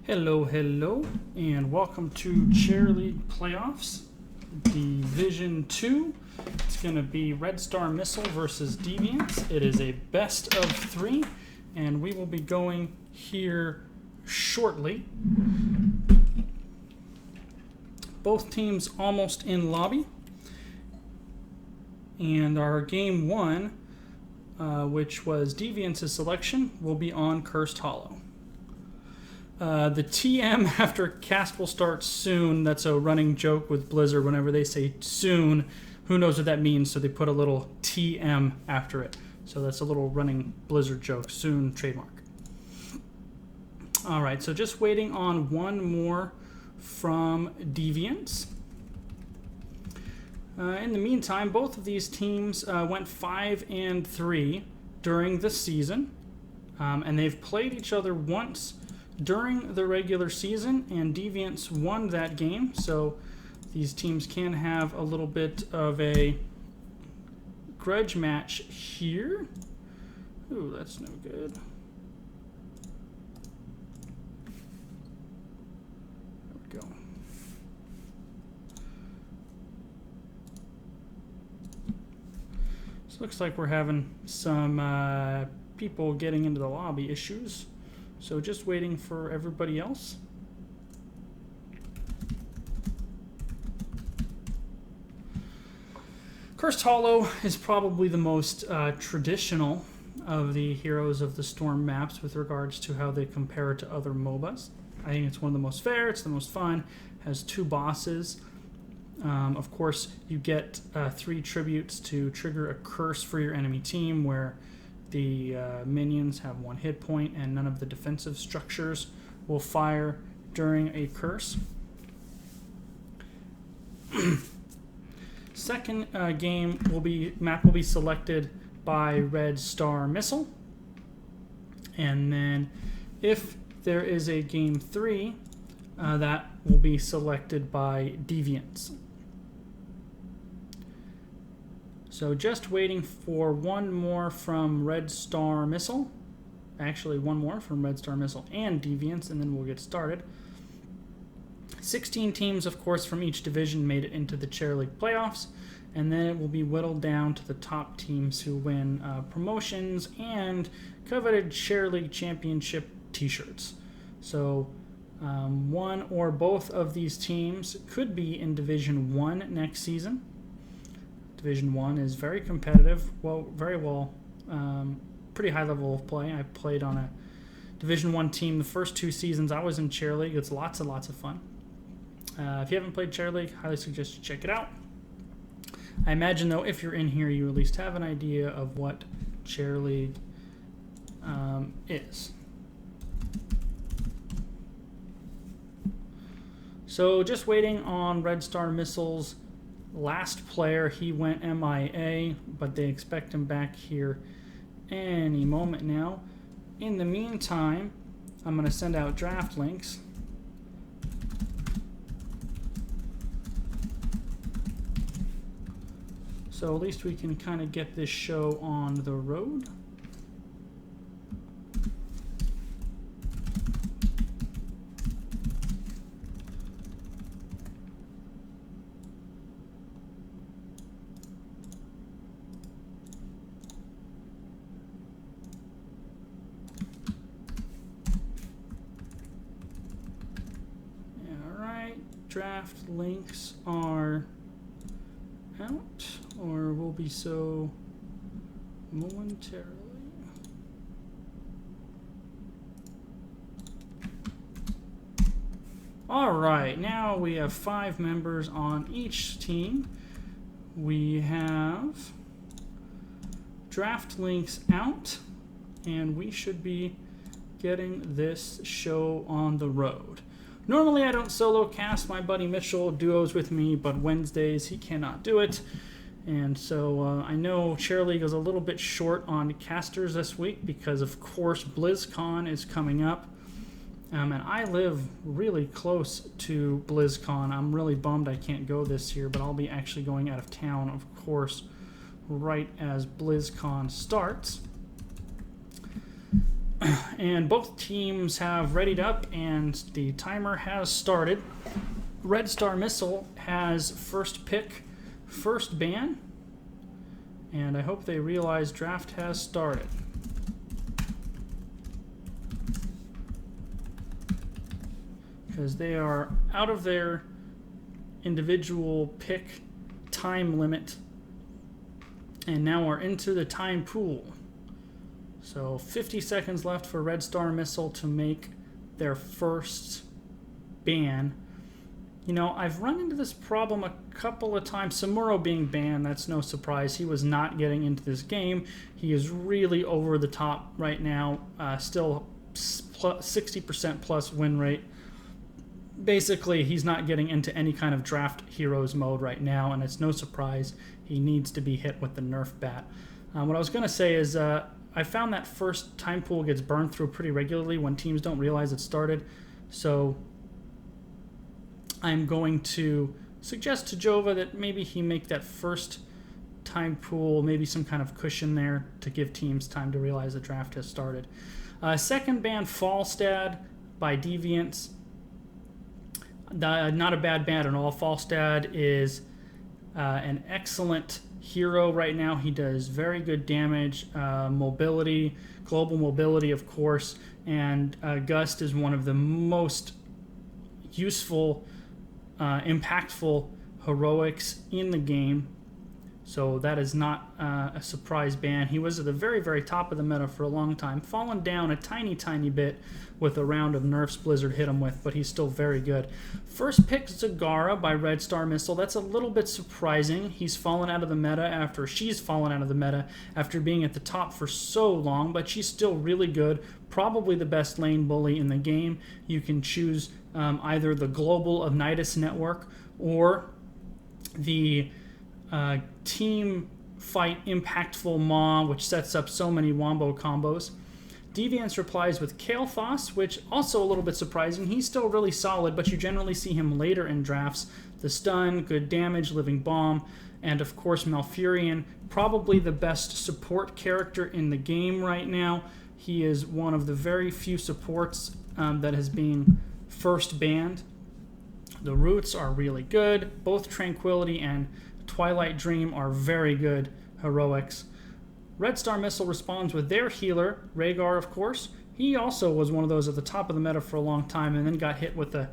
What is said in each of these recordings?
Hello, and welcome to Chair League Playoffs, Division 2. It's going to be Red Star Missile versus Deviants. It is a best of 3, and we will be going here shortly. Both teams almost in lobby, and our game 1, which was Deviants' selection, will be on Cursed Hollow. The TM after cast will start soon. That's a running joke with Blizzard. Whenever they say soon, who knows what that means, so they put a little TM after it. So that's a little running Blizzard joke. Soon trademark. Alright, so just waiting on one more from Deviants. In the meantime, both of these teams went 5-3 during the season. And they've played each other once during the regular season, and Deviants won that game, so these teams can have a little bit of a grudge match here. Ooh, that's no good. There we go. So looks like we're having some people getting into the lobby issues. So just waiting for everybody else. Cursed Hollow is probably the most traditional of the Heroes of the Storm maps with regards to how they compare to other MOBAs. I think it's one of the most fair, it's the most fun, has 2 bosses. Of course, you get 3 tributes to trigger a curse for your enemy team, where the minions have 1 hit point and none of the defensive structures will fire during a curse. Second map will be selected by Red Star Missile. And then if there is a game 3, that will be selected by Deviants. So just waiting for one more from Red Star Missile. Actually, one more from Red Star Missile and Deviants, and then we'll get started. 16 teams, of course, from each division made it into the Chair League playoffs, and then it will be whittled down to the top teams who win promotions and coveted Chair League Championship t-shirts. So one or both of these teams could be in Division 1 next season. Division 1 is very competitive, pretty high level of play. I played on a Division 1 team the first 2 seasons I was in Chair League. It's lots and lots of fun. If you haven't played Chair League, highly suggest you check it out. I imagine, though, if you're in here, you at least have an idea of what Chair League is. So just waiting on Red Star Missile's last player. He went MIA, but they expect him back here any moment now. In the meantime, I'm going to send out draft links. So at least we can kind of get this show on the road. Draft links are out, or will be so momentarily. All right, now we have 5 members on each team. We have draft links out, and we should be getting this show on the road. Normally I don't solo cast. My buddy Mitchell duos with me, but Wednesdays he cannot do it. And so I know Chair League is a little bit short on casters this week because, of course, BlizzCon is coming up. And I live really close to BlizzCon. I'm really bummed I can't go this year, but I'll be actually going out of town, of course, right as BlizzCon starts. And both teams have readied up, and the timer has started. Red Star Missile has first pick, first ban, and I hope they realize draft has started. Because they are out of their individual pick time limit and now are into the time pool. So 50 seconds left for Red Star Missile to make their first ban. You know, I've run into this problem a couple of times. Samuro being banned, that's no surprise. He was not getting into this game. He is really over the top right now, still 60% plus win rate. Basically, he's not getting into any kind of draft heroes mode right now, and it's no surprise he needs to be hit with the Nerf bat. What I was going to say is I found that first time pool gets burned through pretty regularly when teams don't realize it started. So I'm going to suggest to Jova that maybe he make that first time pool, maybe some kind of cushion there to give teams time to realize the draft has started. Second ban, Falstad by Deviants. Not a bad ban at all. Falstad is an excellent hero right now. He does very good damage, mobility, global mobility, of course, and Gust is one of the most useful, impactful heroics in the game. So that is not a surprise ban. He was at the very, very top of the meta for a long time, fallen down a tiny, tiny bit with a round of nerfs Blizzard hit him with, but he's still very good. First pick, Zagara by Red Star Missile. That's a little bit surprising. He's fallen out of the meta after she's fallen out of the meta after being at the top for so long, but she's still really good. Probably the best lane bully in the game. You can choose either the Global of Nidus network or the team fight impactful Maw, which sets up so many wombo combos. Deviants replies with Kael'thas, which also a little bit surprising. He's still really solid, but you generally see him later in drafts. The stun, good damage, living bomb, and of course Malfurion, probably the best support character in the game right now. He is one of the very few supports that has been first banned. The roots are really good. Both Tranquility and Twilight Dream are very good heroics. Red Star Missile responds with their healer, Rhaegar, of course. He also was one of those at the top of the meta for a long time and then got hit with a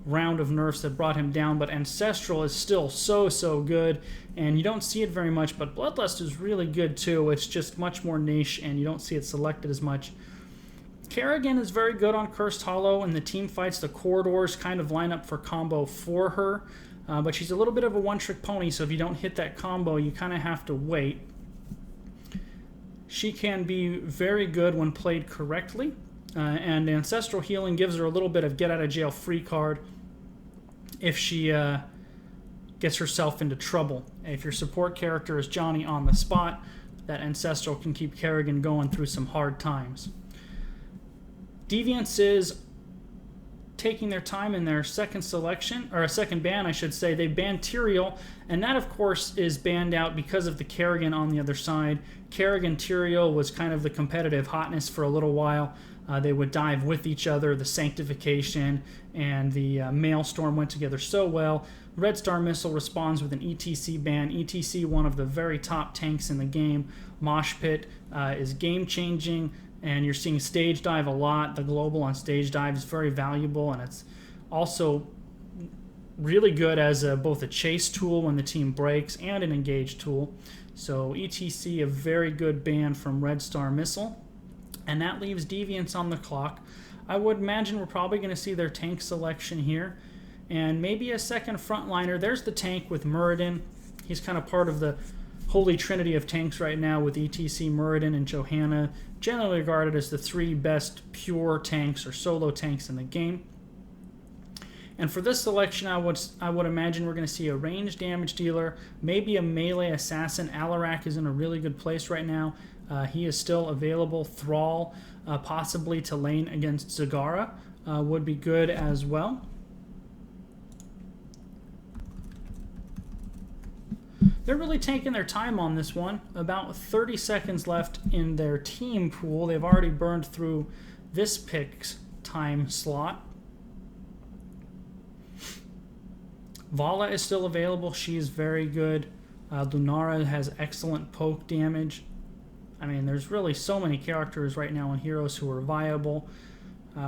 round of nerfs that brought him down, but Ancestral is still so good, and you don't see it very much, but Bloodlust is really good too. It's just much more niche, and you don't see it selected as much. Kerrigan is very good on Cursed Hollow, and the team fights the corridors kind of line up for combo for her, but she's a little bit of a one-trick pony, so if you don't hit that combo, you kind of have to wait. She can be very good when played correctly, and Ancestral Healing gives her a little bit of get-out-of-jail-free card if she gets herself into trouble. If your support character is Johnny on the spot, that Ancestral can keep Kerrigan going through some hard times. Deviants is taking their time in their second selection, or a second ban, I should say. They banned Tyrael, and that, of course, is banned out because of the Kerrigan on the other side. Kerrigan Tyrael was kind of the competitive hotness for a little while. They would dive with each other. The Sanctification and the Maelstrom went together so well. Red Star Missile responds with an ETC ban. ETC, one of the very top tanks in the game. Mosh Pit is game-changing, and you're seeing Stage Dive a lot. The global on Stage Dive is very valuable, and it's also really good as both a chase tool when the team breaks and an engage tool. So ETC, a very good ban from Red Star Missile. And that leaves Deviants on the clock. I would imagine we're probably going to see their tank selection here. And maybe a second frontliner. There's the tank with Muradin. He's kind of part of the holy trinity of tanks right now with ETC, Muradin, and Johanna, generally regarded as the three best pure tanks or solo tanks in the game. And for this selection, I would imagine we're going to see a range damage dealer, maybe a melee assassin. Alarak is in a really good place right now. He is still available. Thrall, possibly to lane against Zagara, would be good as well. They're really taking their time on this one. About 30 seconds left in their team pool. They've already burned through this pick's time slot. Vala is still available. She's very good. Lunara has excellent poke damage. I mean, there's really so many characters right now in Heroes who are viable.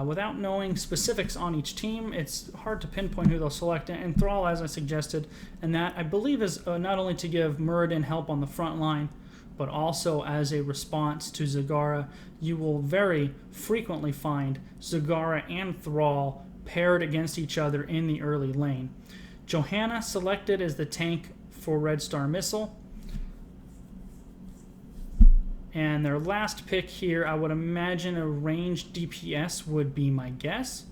Without knowing specifics on each team, it's hard to pinpoint who they'll select. And Thrall, as I suggested, and that I believe is not only to give Muradin help on the front line, but also as a response to Zagara. You will very frequently find Zagara and Thrall paired against each other in the early lane. Johanna selected as the tank for Red Star Missile. And their last pick here, I would imagine a ranged DPS would be my guess.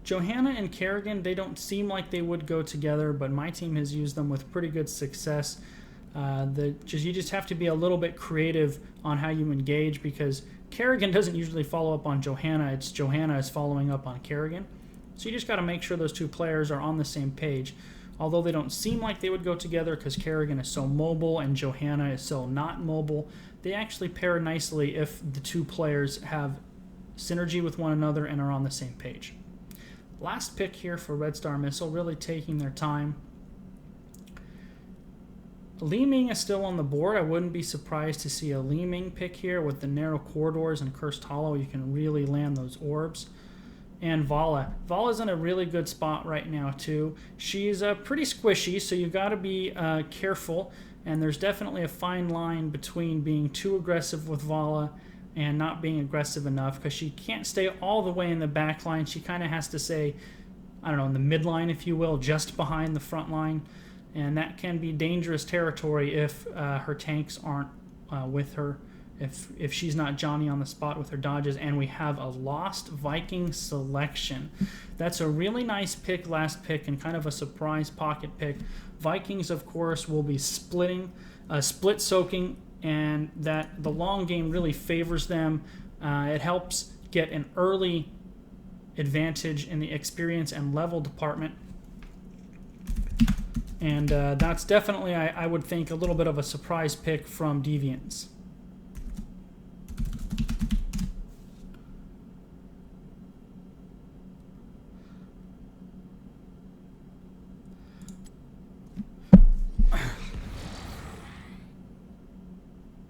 Johanna and Kerrigan, they don't seem like they would go together, but my team has used them with pretty good success. You just have to be a little bit creative on how you engage, because Kerrigan doesn't usually follow up on Johanna. It's Johanna is following up on Kerrigan. So you just got to make sure those two players are on the same page. Although they don't seem like they would go together because Kerrigan is so mobile and Johanna is so not mobile, they actually pair nicely if the two players have synergy with one another and are on the same page. Last pick here for Red Star Missile, really taking their time. Li Ming is still on the board. I wouldn't be surprised to see a Li Ming pick here. With the narrow corridors and Cursed Hollow, you can really land those orbs. And Vala. Vala's in a really good spot right now, too. She's pretty squishy, so you've got to be careful. And there's definitely a fine line between being too aggressive with Vala and not being aggressive enough, because she can't stay all the way in the back line. She kind of has to stay, I don't know, in the midline, if you will, just behind the front line. And that can be dangerous territory if her tanks aren't with her. If she's not Johnny on the spot with her dodges. And we have a Lost Viking selection. That's a really nice pick, last pick, and kind of a surprise pocket pick. Vikings, of course, will be split soaking, and that the long game really favors them. It helps get an early advantage in the experience and level department. And that's definitely, I would think, a little bit of a surprise pick from Deviants.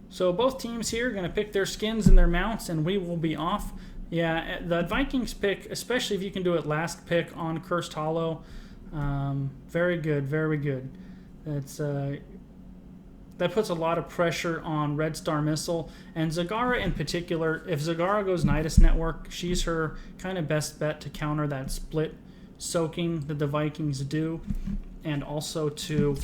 So both teams here are going to pick their skins and their mounts, and we will be off. Yeah, the Vikings pick, especially if you can do it last pick on Cursed Hollow, very good, very good. That puts a lot of pressure on Red Star Missile, and Zagara in particular. If Zagara goes Nidus Network, she's her kind of best bet to counter that split soaking that the Vikings do, and also to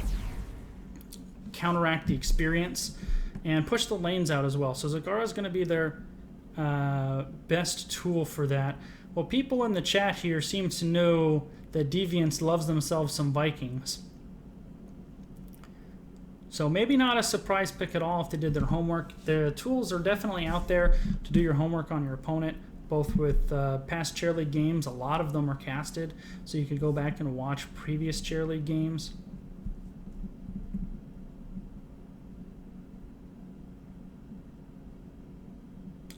counteract the experience and push the lanes out as well. So Zagara is going to be their best tool for that. Well, people in the chat here seem to know that Deviants loves themselves some Vikings. So maybe not a surprise pick at all if they did their homework. The tools are definitely out there to do your homework on your opponent, both with past Chair League games. A lot of them are casted, so you could go back and watch previous Chair League games.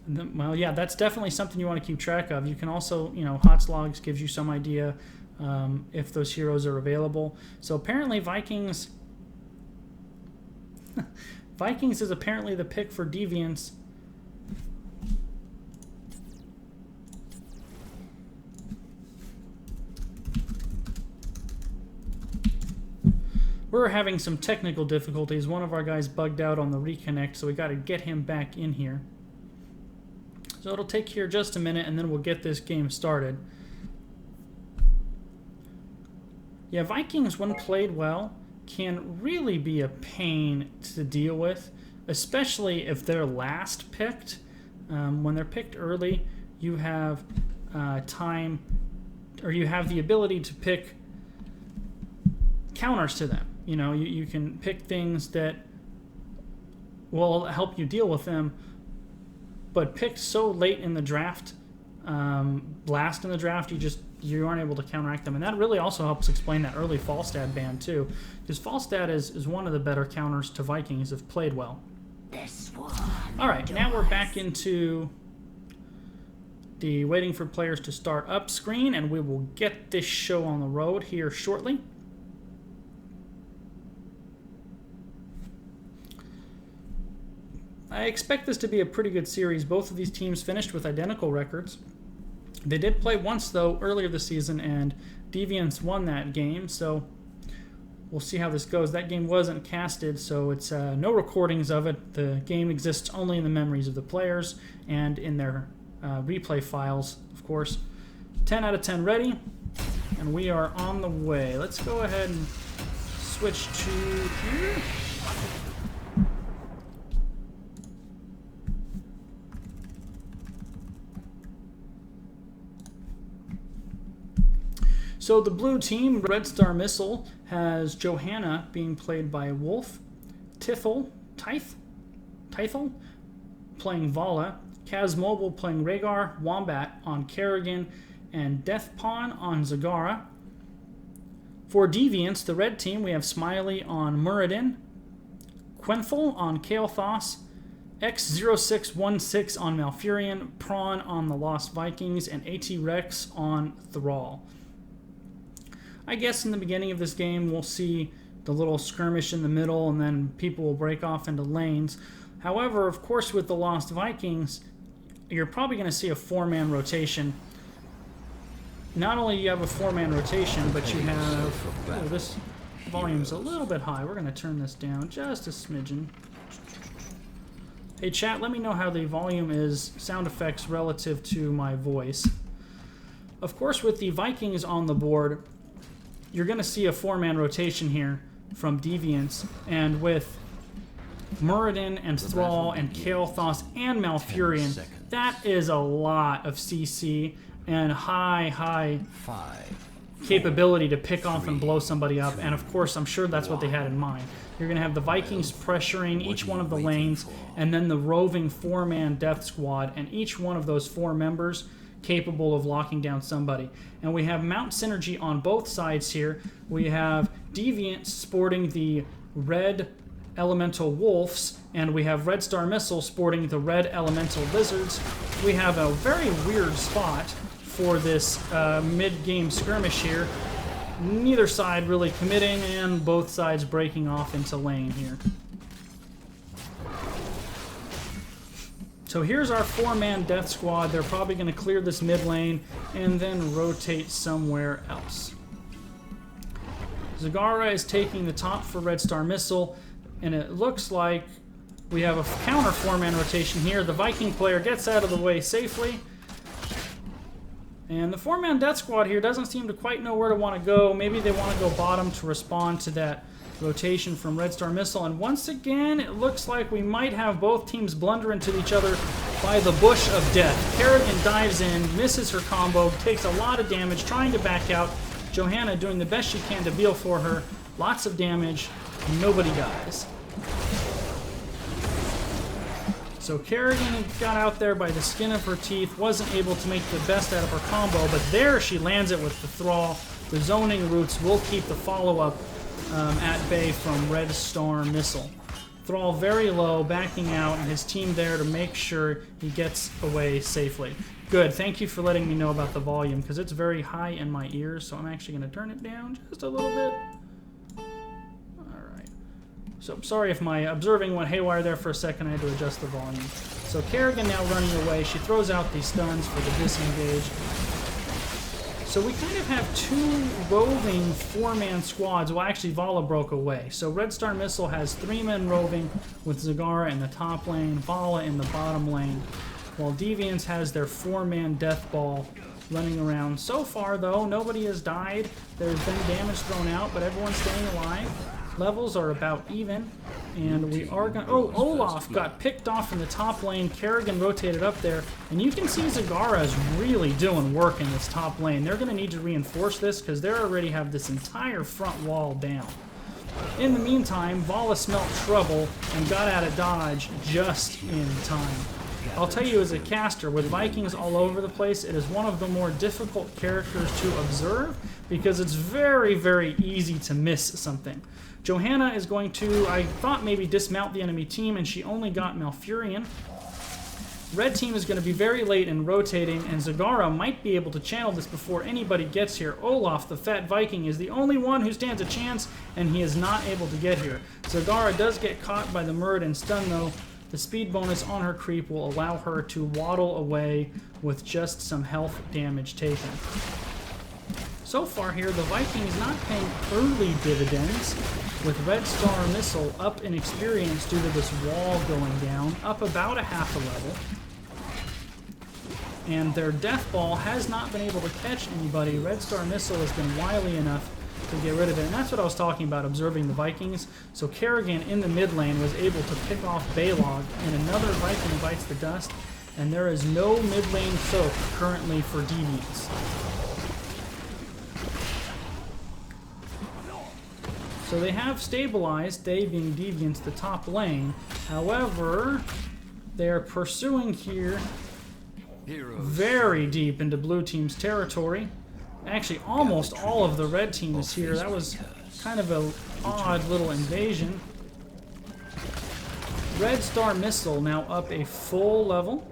Well, yeah, that's definitely something you want to keep track of. You can also, HOTS gives you some idea if those heroes are available. So apparently Vikings is apparently the pick for Deviants. We're having some technical difficulties. One of our guys bugged out on the reconnect, so we got to get him back in here. So it'll take here just a minute, and then we'll get this game started. Yeah, Vikings, when played well, can really be a pain to deal with, especially if they're last picked. When they're picked early, you have time, or you have the ability to pick counters to them. You can pick things that will help you deal with them. But picked so late in the draft, last in the draft, you aren't able to counteract them. And that really also helps explain that early Falstad ban too, because Falstad is one of the better counters to Vikings if played well. Alright, now we're back into the waiting for players to start up screen, and we will get this show on the road here shortly. I expect this to be a pretty good series. Both of these teams finished with identical records. They did play once, though, earlier this season, and Deviants won that game, so we'll see how this goes. That game wasn't casted, so it's no recordings of it. The game exists only in the memories of the players and in their replay files, of course. 10 out of 10 ready, and we are on the way. Let's go ahead and switch to here. So the blue team, Red Star Missile, has Johanna being played by Wolf, Tithel playing Vala, Kaz Mobile playing Rhaegar, Wombat on Kerrigan, and Death Pawn on Zagara. For Deviants, the red team, we have Smiley on Muradin, Quenthel on Kael'thas, X0616 on Malfurion, Prawn on the Lost Vikings, and AT Rex on Thrall. I guess in the beginning of this game we'll see the little skirmish in the middle, and then people will break off into lanes. However, of course, with the Lost Vikings, you're probably going to see a 4-man rotation. Not only do you have a 4-man rotation, but you have... Oh, this volume's a little bit high. We're going to turn this down just a smidgen. Hey chat, let me know how the volume is, sound effects relative to my voice. Of course, with the Vikings on the board, you're going to see a 4-man rotation here from Deviants, and with Muradin and Thrall and Kael'thas and Malfurion, that is a lot of CC and high capability to pick off and blow somebody up, and of course I'm sure that's what they had in mind. You're going to have the Vikings pressuring each one of the lanes, and then the roving 4-man death squad, and each one of those 4 members capable of locking down somebody. And we have Mount Synergy on both sides here. We have Deviants sporting the red Elemental Wolves, and we have Red Star Missile sporting the red Elemental Lizards. We have a very weird spot for this mid-game skirmish here. Neither side really committing, and both sides breaking off into lane here. So here's our 4-man death squad. They're probably going to clear this mid lane and then rotate somewhere else. Zagara is taking the top for Red Star Missile, and it looks like we have a counter 4-man rotation here. The Viking player gets out of the way safely. And the 4-man death squad here doesn't seem to quite know where to want to go. Maybe they want to go bottom to respond to that rotation from Red Star Missile, and once again it looks like we might have both teams blunder into each other by the bush of death. Kerrigan dives in, misses her combo, takes a lot of damage, trying to back out. Johanna doing the best she can to heal for her. Lots of damage, nobody dies. So Kerrigan got out there by the skin of her teeth, wasn't able to make the best out of her combo, but there she lands it with the Thrall. The zoning roots will keep the follow-up at bay from Red Star Missile. Thrall very low, backing out, and his team there to make sure he gets away safely. Good, thank you for letting me know about the volume, because it's very high in my ears, so I'm actually going to turn it down just a little bit. Alright. So sorry if my observing went haywire there for a second, I had to adjust the volume. So Kerrigan now running away, she throws out these stuns for the disengage. So we kind of have 2 roving 4-man squads. Well, actually, Vala broke away. So Red Star Missile has 3 men roving with Zagara in the top lane, Vala in the bottom lane, while Deviants has their 4-man death ball running around. So far, though, nobody has died. There's been damage thrown out, but everyone's staying alive. Levels are about even, and we are going to... Oh, Olaf got picked off in the top lane. Kerrigan rotated up there, and you can see Zagara is really doing work in this top lane. They're going to need to reinforce this because they already have this entire front wall down. In the meantime, Vala smelt trouble and got out of dodge just in time. I'll tell you, as a caster, with Vikings all over the place, it is one of the more difficult characters to observe because it's very, very easy to miss something. Johanna is going to, I thought, maybe dismount the enemy team, and she only got Malfurion. Red team is going to be very late in rotating, and Zagara might be able to channel this before anybody gets here. Olaf, the fat Viking, is the only one who stands a chance, and he is not able to get here. Zagara does get caught by the Muradin stun, though. The speed bonus on her creep will allow her to waddle away with just some health damage taken. So far here, the Vikings not paying early dividends, with Red Star Missile up in experience due to this wall going down, up about a half a level. And their Death Ball has not been able to catch anybody. Red Star Missile has been wily enough to get rid of it. And that's what I was talking about, observing the Vikings. So Kerrigan in the mid lane was able to pick off Balog, and another Viking bites the dust. And there is no mid lane soak currently for Deviants. So they have stabilized, they being Deviants, the top lane. However, they're pursuing here very deep into blue team's territory. Actually, almost all of the red team is here. That was kind of an odd little invasion. Red Star Missile now up a full level,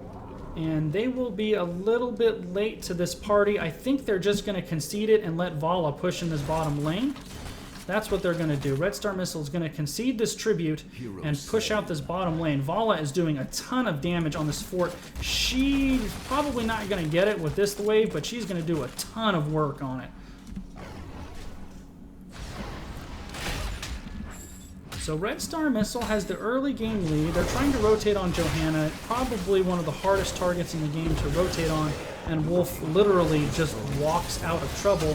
and they will be a little bit late to this party. I think they're just going to concede it and let Vala push in this bottom lane. That's what they're going to do. Red Star Missile is going to concede this tribute and push out this bottom lane. Vala is doing a ton of damage on this fort. She's probably not going to get it with this wave, but she's going to do a ton of work on it. So Red Star Missile has the early game lead. They're trying to rotate on Johanna, probably one of the hardest targets in the game to rotate on, and Wolf literally just walks out of trouble.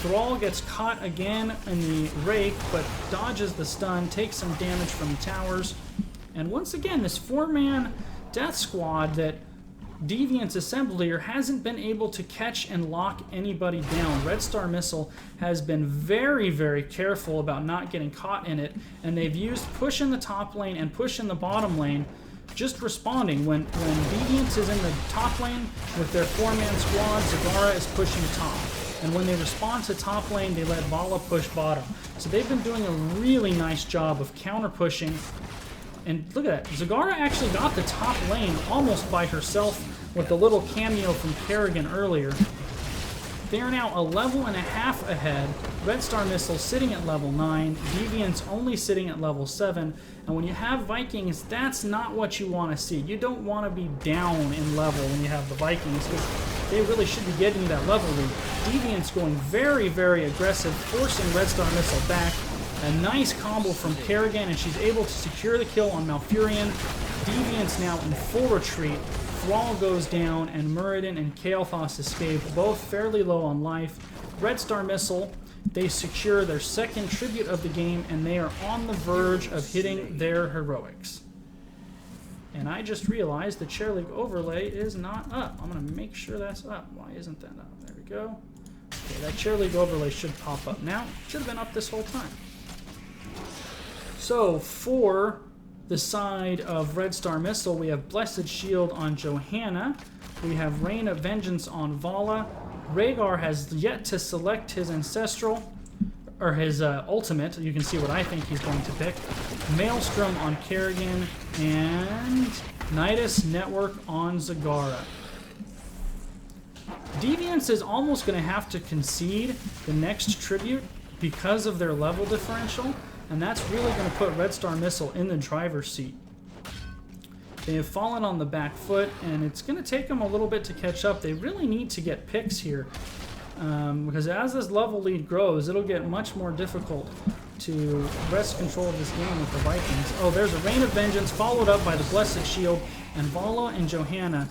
Thrall gets caught again in the rake, but dodges the stun, takes some damage from the towers. And once again, this 4-man death squad that Deviants assembled here hasn't been able to catch and lock anybody down. Red Star Missile has been very, very careful about not getting caught in it, and they've used push in the top lane and push in the bottom lane, just responding. When Deviants is in the top lane with their 4-man squad, Zagara is pushing top. And when they respond to top lane, they let Vala push bottom. So they've been doing a really nice job of counter-pushing. And look at that, Zagara actually got the top lane almost by herself with the little cameo from Kerrigan earlier. They are now a level and a half ahead. Red Star Missile sitting at level 9, Deviants only sitting at level 7. And when you have Vikings, that's not what you want to see. You don't want to be down in level when you have the Vikings, because they really should be getting that level lead. Deviants going very, very aggressive, forcing Red Star Missile back. A nice combo from Kerrigan, and she's able to secure the kill on Malfurion. Deviants now in full retreat. Thrall goes down, and Muradin and Kael'thas escape, both fairly low on life. Red Star Missile, they secure their second tribute of the game, and they are on the verge of hitting their heroics. And I just realized the Chair League overlay is not up. I'm going to make sure that's up. Why isn't that up? There we go. Okay, that Chair League overlay should pop up now. Should have been up this whole time. So, for the side of Red Star Missile, we have Blessed Shield on Johanna. We have Rain of Vengeance on Vala. Rhaegar has yet to select his ancestral, or his ultimate. You can see what I think he's going to pick. Maelstrom on Kerrigan, and Nidus Network on Zagara. Deviants is almost going to have to concede the next tribute because of their level differential, and that's really going to put Red Star Missile in the driver's seat. They have fallen on the back foot, and it's going to take them a little bit to catch up. They really need to get picks here, because as this level lead grows, it'll get much more difficult to wrest control of this game with the Vikings. Oh, there's a Rain of Vengeance, followed up by the Blessed Shield, and Vala and Johanna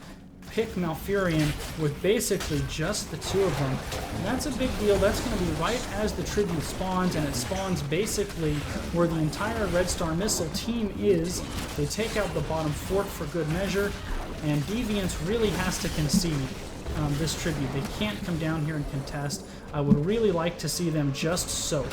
pick Malfurion with basically just the two of them. And that's a big deal. That's going to be right as the tribute spawns, and it spawns basically where the entire Red Star Missile team is. They take out the bottom fort for good measure, and Deviants really has to concede this tribute. They can't come down here and contest. I would really like to see them just soak.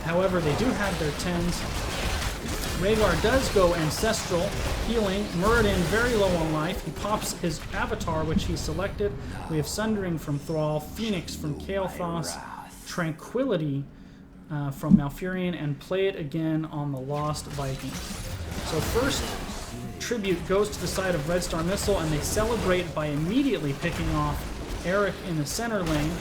However, they do have their 10s. Rhaegar does go Ancestral, healing. Muradin very low on life. He pops his avatar, which he selected. We have Sundering from Thrall, Phoenix from Kael'thas, Tranquility from Malfurion, and Play It Again on the Lost Vikings. So first tribute goes to the side of Red Star Missile, and they celebrate by immediately picking off Eric in the center lane.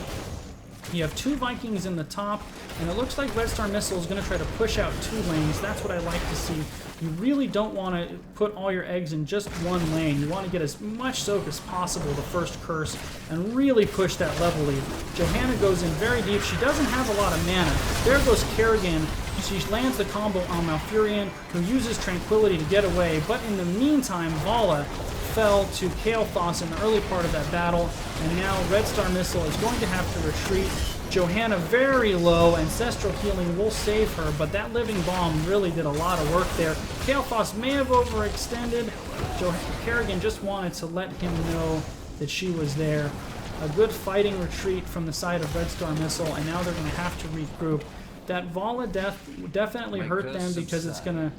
You have 2 Vikings in the top, and it looks like Red Star Missile is going to try to push out 2 lanes. That's what I like to see. You really don't want to put all your eggs in just one lane. You want to get as much soak as possible the first curse and really push that level lead. Johanna goes in very deep. She doesn't have a lot of mana. There goes Kerrigan. She lands the combo on Malfurion, who uses Tranquility to get away, but in the meantime, Vala fell to Kael'thas in the early part of that battle, and now Red Star Missile is going to have to retreat. Johanna very low, Ancestral Healing will save her, but that Living Bomb really did a lot of work there. Kael'thas may have overextended. Kerrigan just wanted to let him know that she was there. A good fighting retreat from the side of Red Star Missile, and now they're going to have to regroup. That Vala death definitely hurt them because it's going to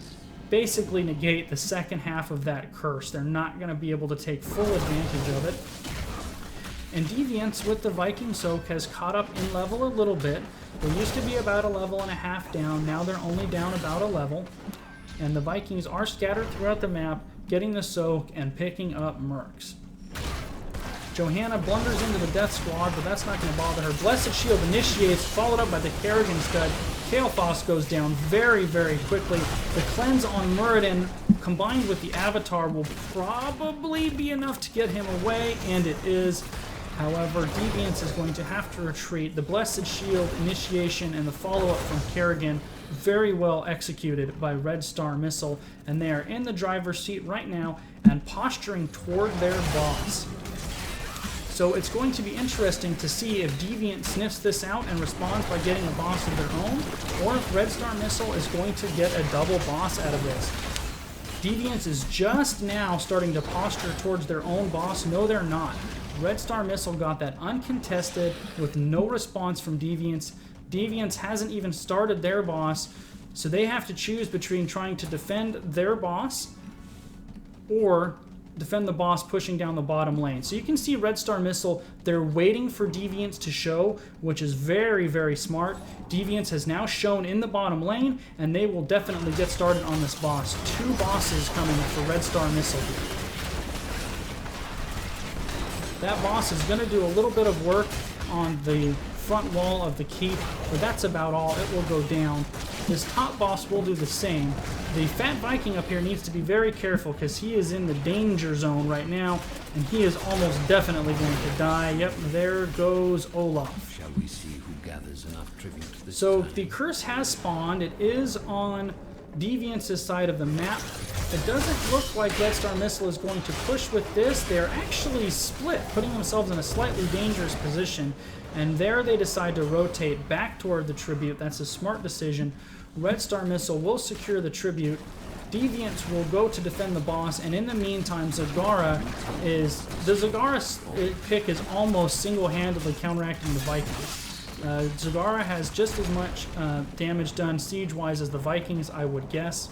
basically negate the second half of that curse. They're not going to be able to take full advantage of it. And Deviants with the Viking Soak has caught up in level a little bit. They used to be about a level and a half down. Now they're only down about a level. And the Vikings are scattered throughout the map, getting the Soak and picking up Mercs. Johanna blunders into the Death Squad, but that's not going to bother her. Blessed Shield initiates, followed up by the Kerrigan Scud. Kael'thas goes down very, very quickly. The cleanse on Muradin, combined with the Avatar, will probably be enough to get him away, and it is. However, Deviants is going to have to retreat. The Blessed Shield initiation and the follow-up from Kerrigan, very well executed by Red Star Missile, and they are in the driver's seat right now and posturing toward their boss. So it's going to be interesting to see if Deviant sniffs this out and responds by getting a boss of their own, or if Red Star Missile is going to get a double boss out of this. Deviants is just now starting to posture towards their own boss. No, they're not. Red Star Missile got that uncontested with no response from Deviants. Deviants hasn't even started their boss, so they have to choose between trying to defend their boss or defend the boss pushing down the bottom lane. So you can see Red Star Missile, they're waiting for Deviants to show, which is very, very smart. Deviants has now shown in the bottom lane, and they will definitely get started on this boss. 2 bosses coming for Red Star Missile here. That boss is going to do a little bit of work on the front wall of the keep, but that's about all. It will go down. This top boss will do the same. The Fat Viking up here needs to be very careful because he is in the danger zone right now, and he is almost definitely going to die. Yep, there goes Olaf. Shall we see who gathers enough tribute this So time? the curse has spawned. It is on Deviants' side of the map. It doesn't look like Red Star Missile is going to push with this. They're actually split, putting themselves in a slightly dangerous position. And there they decide to rotate back toward the tribute. That's a smart decision. Red Star Missile will secure the tribute. Deviants will go to defend the boss, and in the meantime, Zagara is... The Zagara pick is almost single-handedly counteracting the Vikings. Zagara has just as much damage done siege-wise as the Vikings, I would guess.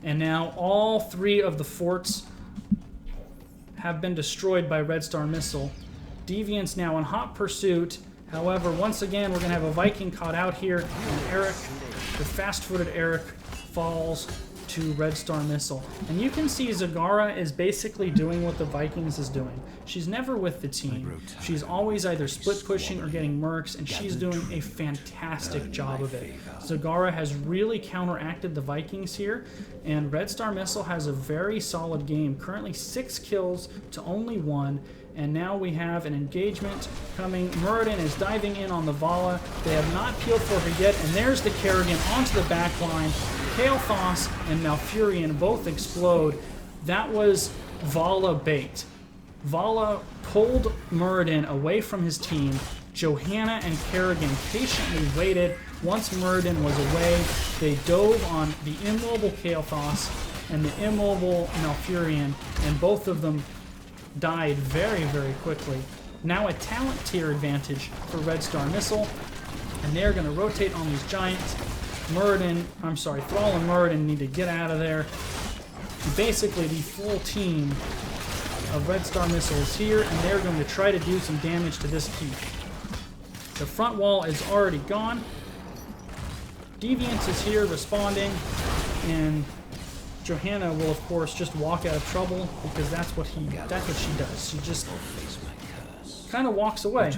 And now all 3 of the forts have been destroyed by Red Star Missile. Deviants now in hot pursuit. However, once again, we're going to have a Viking caught out here, and Eric, the fast-footed Eric, falls to Red Star Missile. And you can see Zagara is basically doing what the Vikings is doing. She's never with the team. She's always either split pushing or getting mercs, and she's doing a fantastic job of it. Zagara has really counteracted the Vikings here, and Red Star Missile has a very solid game. Currently 6 kills to only 1. And now we have an engagement coming. Muradin is diving in on the Vala. They have not peeled for her yet, and there's the Kerrigan onto the back line. Kael'thas and Malfurion both explode. That was Vala bait. Vala pulled Muradin away from his team. Johanna and Kerrigan patiently waited. Once Muradin was away, they dove on the immobile Kael'thas and the immobile Malfurion, and both of them died very, very quickly. Now a talent tier advantage for Red Star Missile, and they're going to rotate on these giants. Thrall and Muradin need to get out of there. Basically, the full team of Red Star Missiles here, and they're going to try to do some damage to this keep. The front wall is already gone. Deviants is here responding, and Johanna will, of course, just walk out of trouble because that's what she does. She just kind of walks away.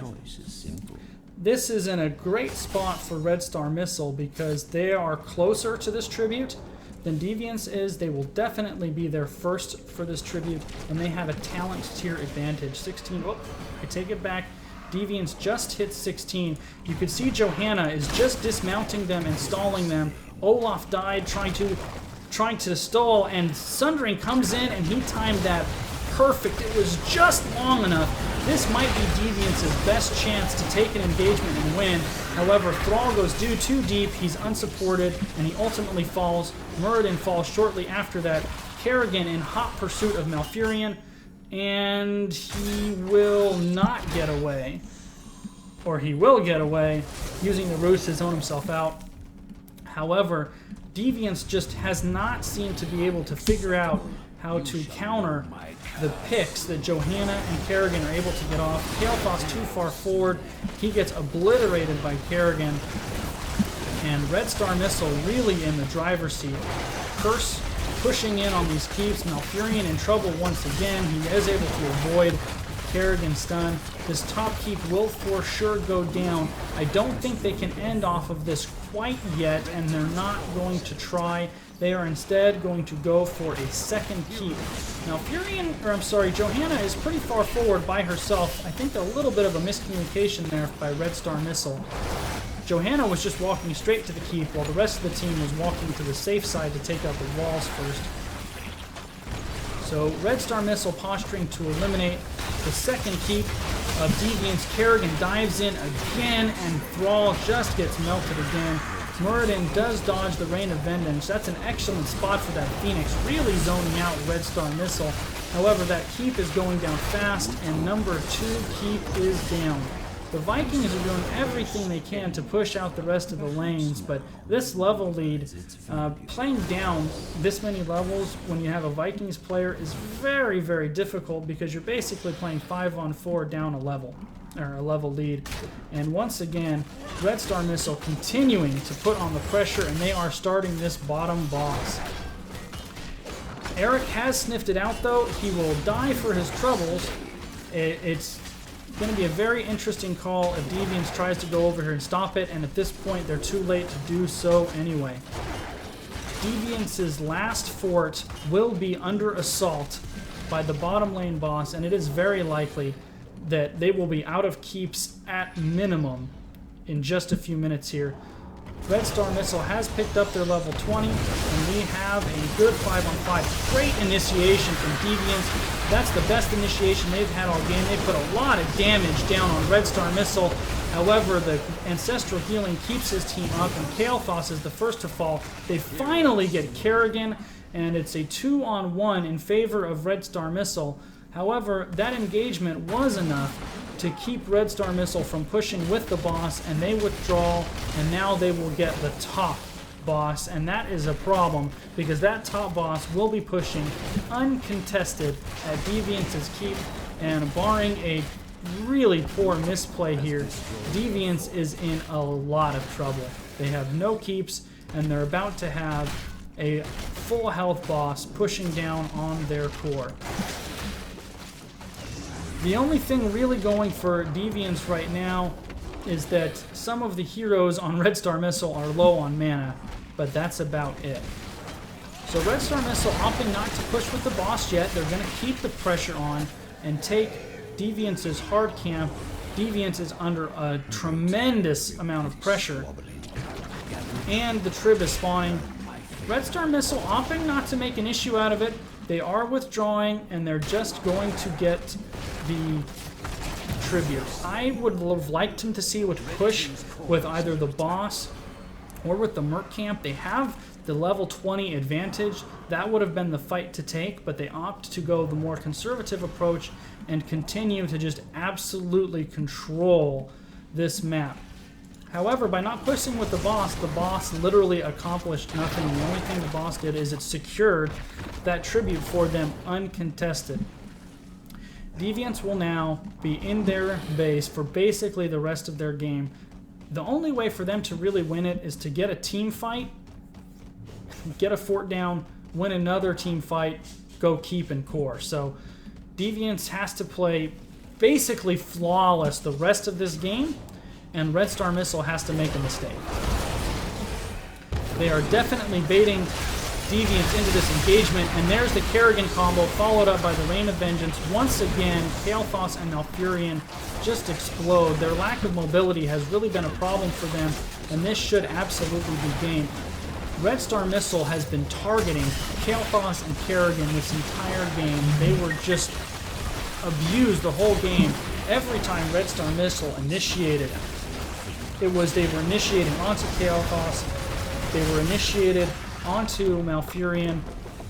This is in a great spot for Red Star Missile because they are closer to this tribute than Deviants is. They will definitely be there first for this tribute, and they have a talent tier advantage. 16, oh, I take it back. Deviants just hit 16. You could see Johanna is just dismounting them and stalling them. Olaf died trying to stall, and Sundering comes in and he timed that perfect. It was just long enough. This might be Deviants' best chance to take an engagement and win. However, Thrall goes too deep, he's unsupported, and he ultimately falls. Muradin falls shortly after that. Kerrigan in hot pursuit of Malfurion, and he will not get away. Or he will get away, using the ruse to zone himself out. However, Deviants just has not seemed to be able to figure out how to counter the picks that Johanna and Kerrigan are able to get off. Kael'thas too far forward. He gets obliterated by Kerrigan. And Red Star Missile really in the driver's seat. Curse pushing in on these keeps. Malfurion in trouble once again. He is able to avoid Kerrigan's stun. This top keep will for sure go down. I don't think they can end off of this quite yet, and they're not going to try. They are instead going to go for a second keep. Now, Johanna is pretty far forward by herself. I think a little bit of a miscommunication there by Red Star Missile. Johanna was just walking straight to the keep while the rest of the team was walking to the safe side to take out the walls first. So Red Star Missile posturing to eliminate the second keep of Deviants. Kerrigan dives in again, and Thrall just gets melted again. Muradin does dodge the Rain of Vengeance. That's an excellent spot for that Phoenix, really zoning out Red Star Missile. However, that keep is going down fast, and number 2 keep is down. The Vikings are doing everything they can to push out the rest of the lanes, but this level lead, playing down this many levels when you have a Vikings player is very, very difficult because you're basically playing 5-on-4 down a level lead. And once again, Red Star Missile continuing to put on the pressure, and they are starting this bottom boss. Eric has sniffed it out though. He will die for his troubles. It's going to be a very interesting call if Deviants tries to go over here and stop it, and at this point they're too late to do so anyway. Deviants' last fort will be under assault by the bottom lane boss, and it is very likely that they will be out of keeps at minimum in just a few minutes here. Red Star Missile has picked up their level 20, and we have a good 5-on-5. Great initiation from Deviants. That's the best initiation they've had all game. They put a lot of damage down on Red Star Missile. However, the Ancestral Healing keeps his team up, and Kael'thas is the first to fall. They finally get Kerrigan, and it's a 2-on-1 in favor of Red Star Missile. However, that engagement was enough to keep Red Star Missile from pushing with the boss, and they withdraw, and now they will get the top boss, and that is a problem because that top boss will be pushing uncontested at Deviants' keep, and barring a really poor misplay here, Deviants is in a lot of trouble. They have no keeps, and they're about to have a full health boss pushing down on their core. The only thing really going for Deviants right now is that some of the heroes on Red Star Missile are low on mana, but that's about it. So Red Star Missile opting not to push with the boss yet. They're going to keep the pressure on and take Deviants' hard camp. Deviants is under a tremendous amount of pressure, and the Trib is spawning. Red Star Missile opting not to make an issue out of it. They are withdrawing, and they're just going to get the tribute. I would have liked him to see a push with either the boss or with the Merc camp. They have the level 20 advantage. That would have been the fight to take, but they opt to go the more conservative approach and continue to just absolutely control this map. However, by not pushing with the boss literally accomplished nothing. The only thing the boss did is it secured that tribute for them uncontested. Deviants will now be in their base for basically the rest of their game. The only way for them to really win it is to get a team fight, get a fort down, win another team fight, go keep and core. So Deviants has to play basically flawless the rest of this game, and Red Star Missile has to make a mistake. They are definitely baiting Deviants into this engagement, and there's the Kerrigan combo followed up by the Rain of Vengeance. Once again, Kael'thas and Malfurion just explode. Their lack of mobility has really been a problem for them, and this should absolutely be game. Red Star Missile has been targeting Kael'thas and Kerrigan this entire game. They were just abused the whole game. Every time Red Star Missile initiated, they were initiating onto Kael'thas, they were initiated onto Malfurion,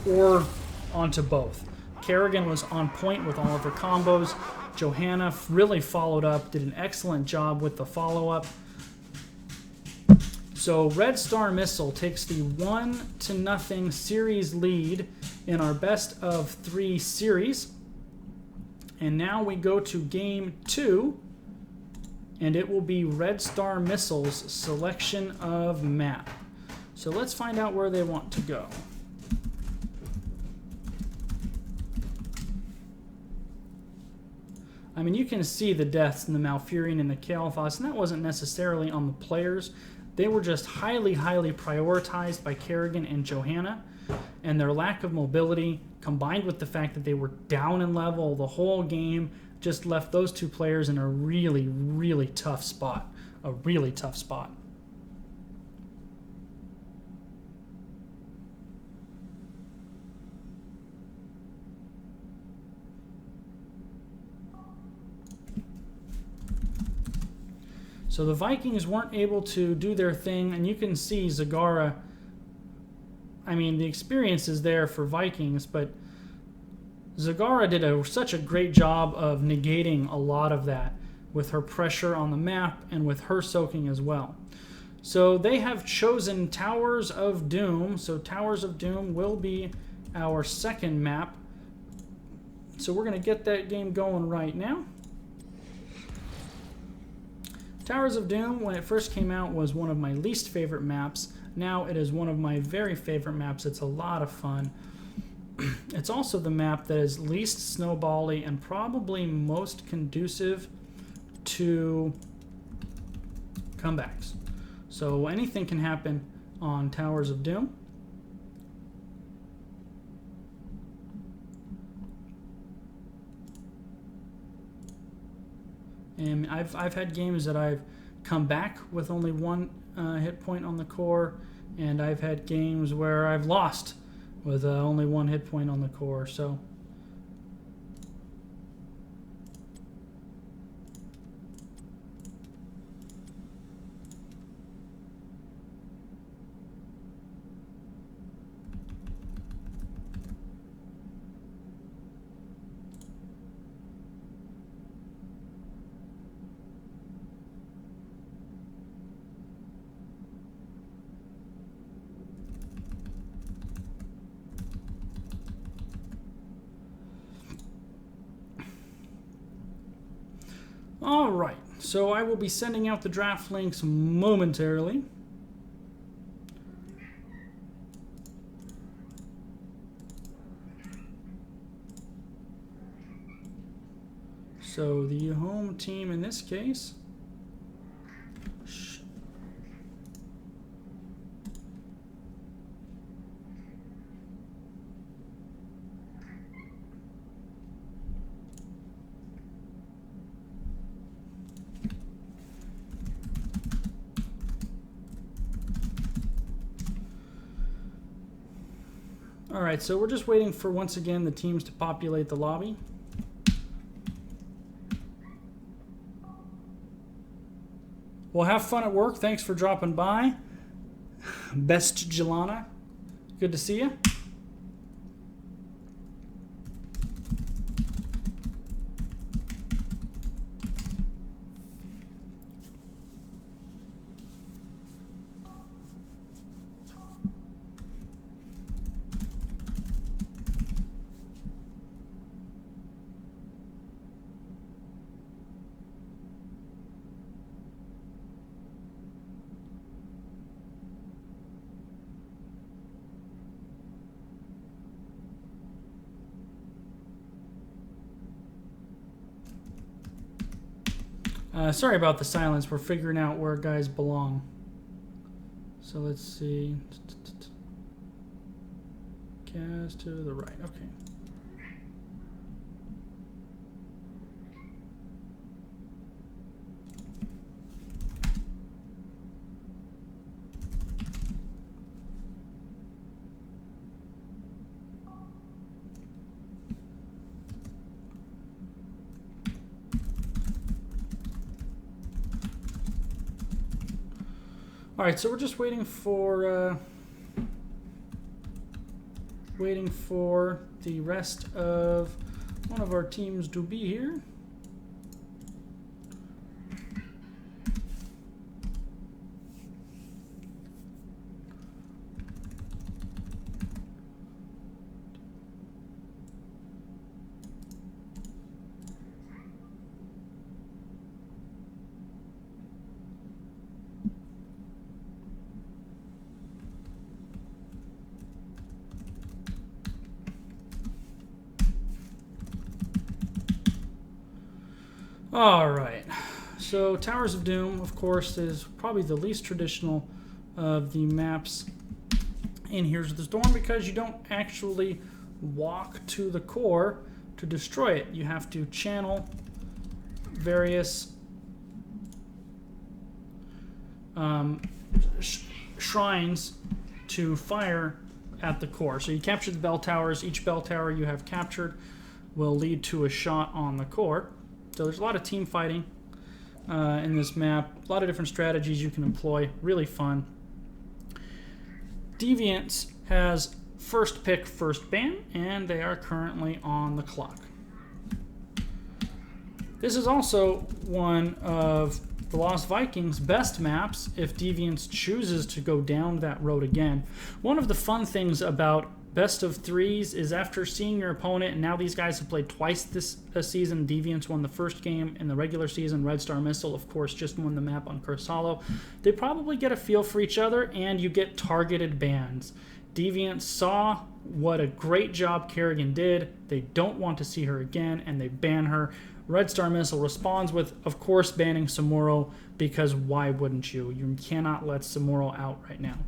or onto both. Kerrigan was on point with all of her combos. Johanna really followed up, did an excellent job with the follow-up. So Red Star Missile takes the 1-0 series lead in our best of 3 series. And now we go to game 2, and it will be Red Star Missile's selection of map. So let's find out where they want to go. I mean, you can see the deaths in the Malfurion and the Kael'thas, and that wasn't necessarily on the players. They were just highly, highly prioritized by Kerrigan and Johanna, and their lack of mobility, combined with the fact that they were down in level the whole game, just left those two players in a really, really tough spot. A really tough spot. So the Vikings weren't able to do their thing, and you can see Zagara. I mean, the experience is there for Vikings, but Zagara did such a great job of negating a lot of that with her pressure on the map and with her soaking as well. So they have chosen Towers of Doom. So Towers of Doom will be our second map. So we're going to get that game going right now. Towers of Doom, when it first came out, was one of my least favorite maps. Now it is one of my very favorite maps. It's a lot of fun. It's also the map that is least snowbally and probably most conducive to comebacks. So anything can happen on Towers of Doom. And I've had games that I've come back with only 1 hit point on the core, and I've had games where I've lost with only 1 hit point on the core. So all right, so I will be sending out the draft links momentarily. So the home team in this case. All right, so we're just waiting for, once again, the teams to populate the lobby. Well, have fun at work. Thanks for dropping by. Best Jelana. Good to see you. Sorry about the silence. We're figuring out where guys belong. So let's see. Cast to the right. Okay. All right, so we're just waiting for the rest of one of our teams to be here. All right, so Towers of Doom, of course, is probably the least traditional of the maps in Heroes of the Storm because you don't actually walk to the core to destroy it. You have to channel various shrines to fire at the core. So you capture the bell towers. Each bell tower you have captured will lead to a shot on the core. So there's a lot of team fighting in this map. A lot of different strategies you can employ. Really fun. Deviants has first pick, first ban, and they are currently on the clock. This is also one of the Lost Vikings' best maps if Deviants chooses to go down that road again. One of the fun things about best of threes is after seeing your opponent, and now these guys have played twice this season. Deviants won the first game in the regular season. Red Star Missile, of course, just won the map on Cursed Hollow. They probably get a feel for each other, and you get targeted bans. Deviants saw what a great job Kerrigan did. They don't want to see her again, and they ban her. Red Star Missile responds with, of course, banning Samuro, because why wouldn't you? You cannot let Samuro out right now.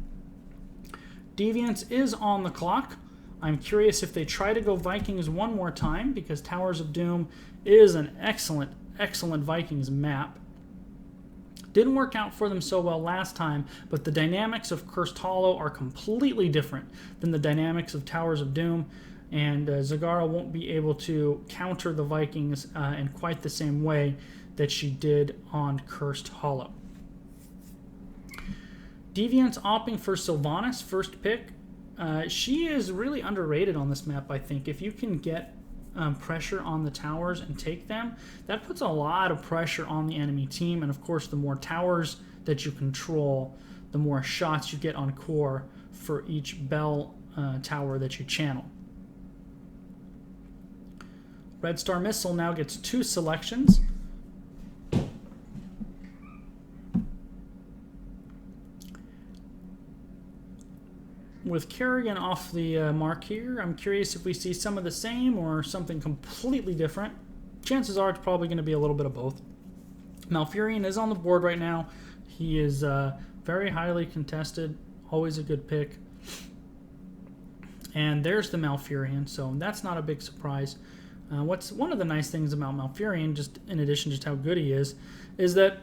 Deviants is on the clock. I'm curious if they try to go Vikings one more time, because Towers of Doom is an excellent, excellent Vikings map. Didn't work out for them so well last time, but the dynamics of Cursed Hollow are completely different than the dynamics of Towers of Doom, and Zagara won't be able to counter the Vikings in quite the same way that she did on Cursed Hollow. Deviants opting for Sylvanas, first pick. She is really underrated on this map, I think. If you can get pressure on the towers and take them, that puts a lot of pressure on the enemy team. And of course, the more towers that you control, the more shots you get on core for each bell tower that you channel. Red Star Missile now gets 2 selections. With Kerrigan off the mark here, I'm curious if we see some of the same or something completely different. Chances are it's probably going to be a little bit of both. Malfurion is on the board right now. He is very highly contested, always a good pick. And there's the Malfurion, so that's not a big surprise. What's one of the nice things about Malfurion, just in addition to just how good he is that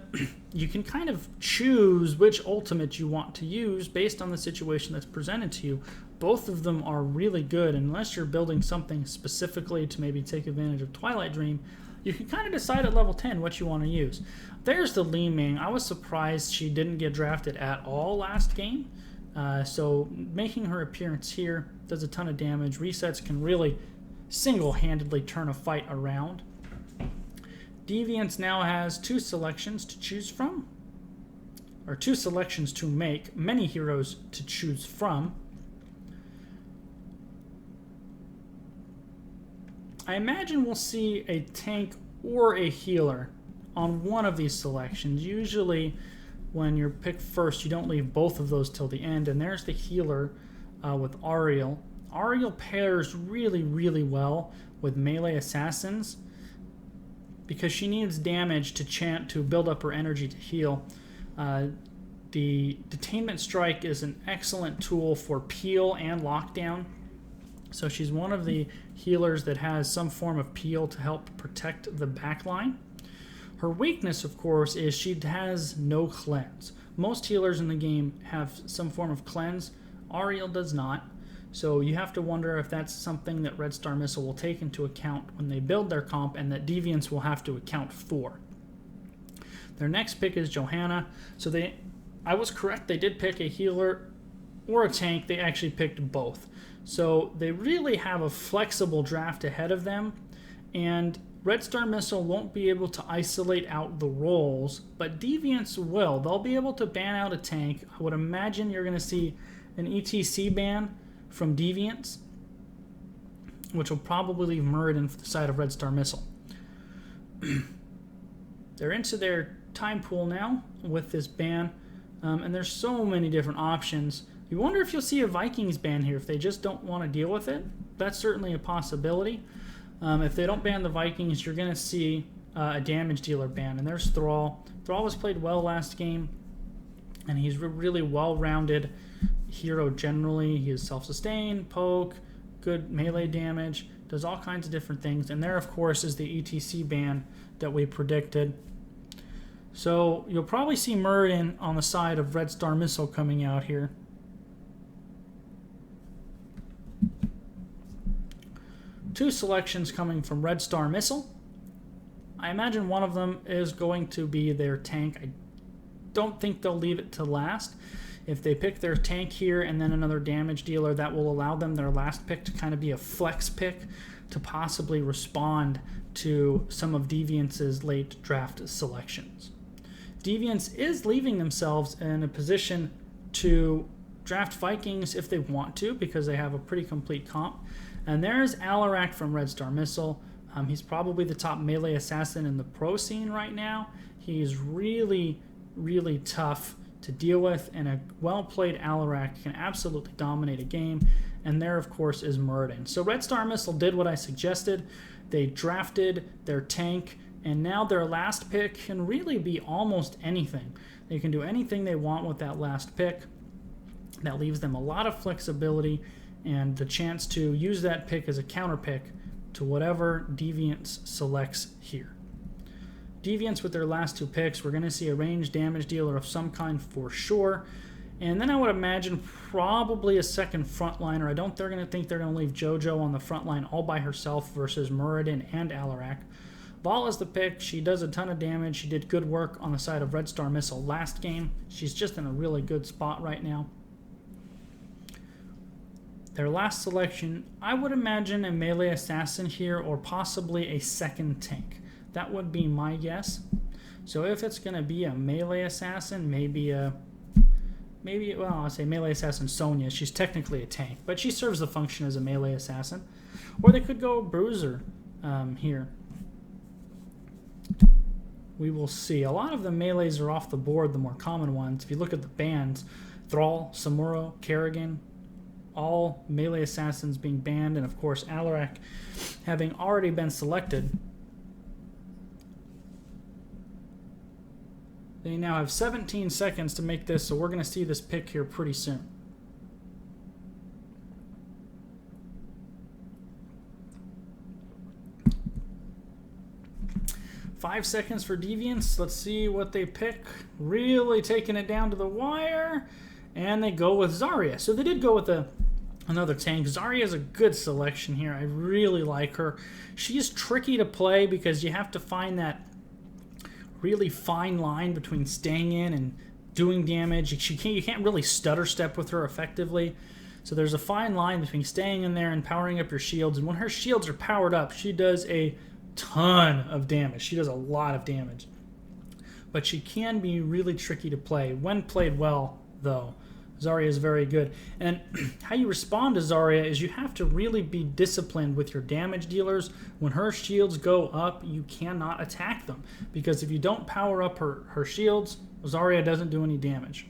you can kind of choose which ultimate you want to use based on the situation that's presented to you. Both of them are really good, unless you're building something specifically to maybe take advantage of Twilight Dream. You can kind of decide at level 10 what you want to use. There's the Li Ming. I was surprised she didn't get drafted at all last game. So making her appearance here does a ton of damage. Resets can really single-handedly turn a fight around. Deviants now has 2 selections to choose from, or 2 selections to make, many heroes to choose from. I imagine we'll see a tank or a healer on one of these selections. Usually when you're picked first, you don't leave both of those till the end, and there's the healer with Ariel. Ariel pairs really, really well with melee assassins because she needs damage to chant to build up her energy to heal. The Detainment Strike is an excellent tool for peel and lockdown. So she's one of the healers that has some form of peel to help protect the backline. Her weakness, of course, is she has no cleanse. Most healers in the game have some form of cleanse. Ariel does not. So you have to wonder if that's something that Red Star Missile will take into account when they build their comp and that Deviants will have to account for. Their next pick is Johanna. So I was correct. They did pick a healer or a tank. They actually picked both. So they really have a flexible draft ahead of them. And Red Star Missile won't be able to isolate out the roles, but Deviants will. They'll be able to ban out a tank. I would imagine you're going to see an ETC ban from Deviants, which will probably leave Muradin for the side of Red Star Missile. They're into their time pool now with this ban, and there's so many different options. You wonder if you'll see a Vikings ban here if they just don't want to deal with it. That's certainly a possibility. If they don't ban the Vikings, you're going to see a damage dealer ban. And there's Thrall. Thrall was played well last game, and he's a really well-rounded hero generally. He is self-sustained, poke, good melee damage, does all kinds of different things. And there, of course, is the ETC ban that we predicted. So you'll probably see Muradin on the side of Red Star Missile coming out here. Two selections coming from Red Star Missile. I imagine one of them is going to be their tank. I don't think they'll leave it to last. If they pick their tank here and then another damage dealer, that will allow them their last pick to kind of be a flex pick to possibly respond to some of Deviants' late draft selections. Deviants is leaving themselves in a position to draft Vikings if they want to, because they have a pretty complete comp. And there's Alarak from Red Star Missile. He's probably the top melee assassin in the pro scene right now. He's really, really tough to deal with, and a well-played Alarak can absolutely dominate a game. And there, of course, is Muradin. So Red Star Missile did what I suggested. They drafted their tank, and now their last pick can really be almost anything. They can do anything they want with that last pick. That leaves them a lot of flexibility and the chance to use that pick as a counter pick to whatever Deviants selects here. Deviants with their last two picks, we're going to see a ranged damage dealer of some kind for sure. And then I would imagine probably a second frontliner. I don't think they're going to leave JoJo on the front line all by herself versus Muradin and Alarak. Val is the pick. She does a ton of damage. She did good work on the side of Red Star Missile last game. She's just in a really good spot right now. Their last selection, I would imagine a melee assassin here or possibly a second tank. That would be my guess. So if it's going to be a melee assassin, I'll say melee assassin Sonya. She's technically a tank, but she serves the function as a melee assassin. Or they could go Bruiser here. We will see. A lot of the melees are off the board, the more common ones. If you look at the bans, Thrall, Samuro, Kerrigan, all melee assassins being banned, and of course Alarak having already been selected. They now have 17 seconds to make this, so we're going to see this pick here pretty soon. Five seconds for Deviants. Let's see what they pick. Really taking it down to the wire. And they go with Zarya. So they did go with another tank. Zarya is a good selection here. I really like her. She's tricky to play because you have to find that really fine line between staying in and doing damage. You can't really stutter step with her effectively. So there's a fine line between staying in there and powering up your shields. And when her shields are powered up, she does a ton of damage. She does a lot of damage. But she can be really tricky to play. When played well, though, Zarya is very good. And how you respond to Zarya is you have to really be disciplined with your damage dealers. When her shields go up, you cannot attack them. Because if you don't power up her shields, Zarya doesn't do any damage.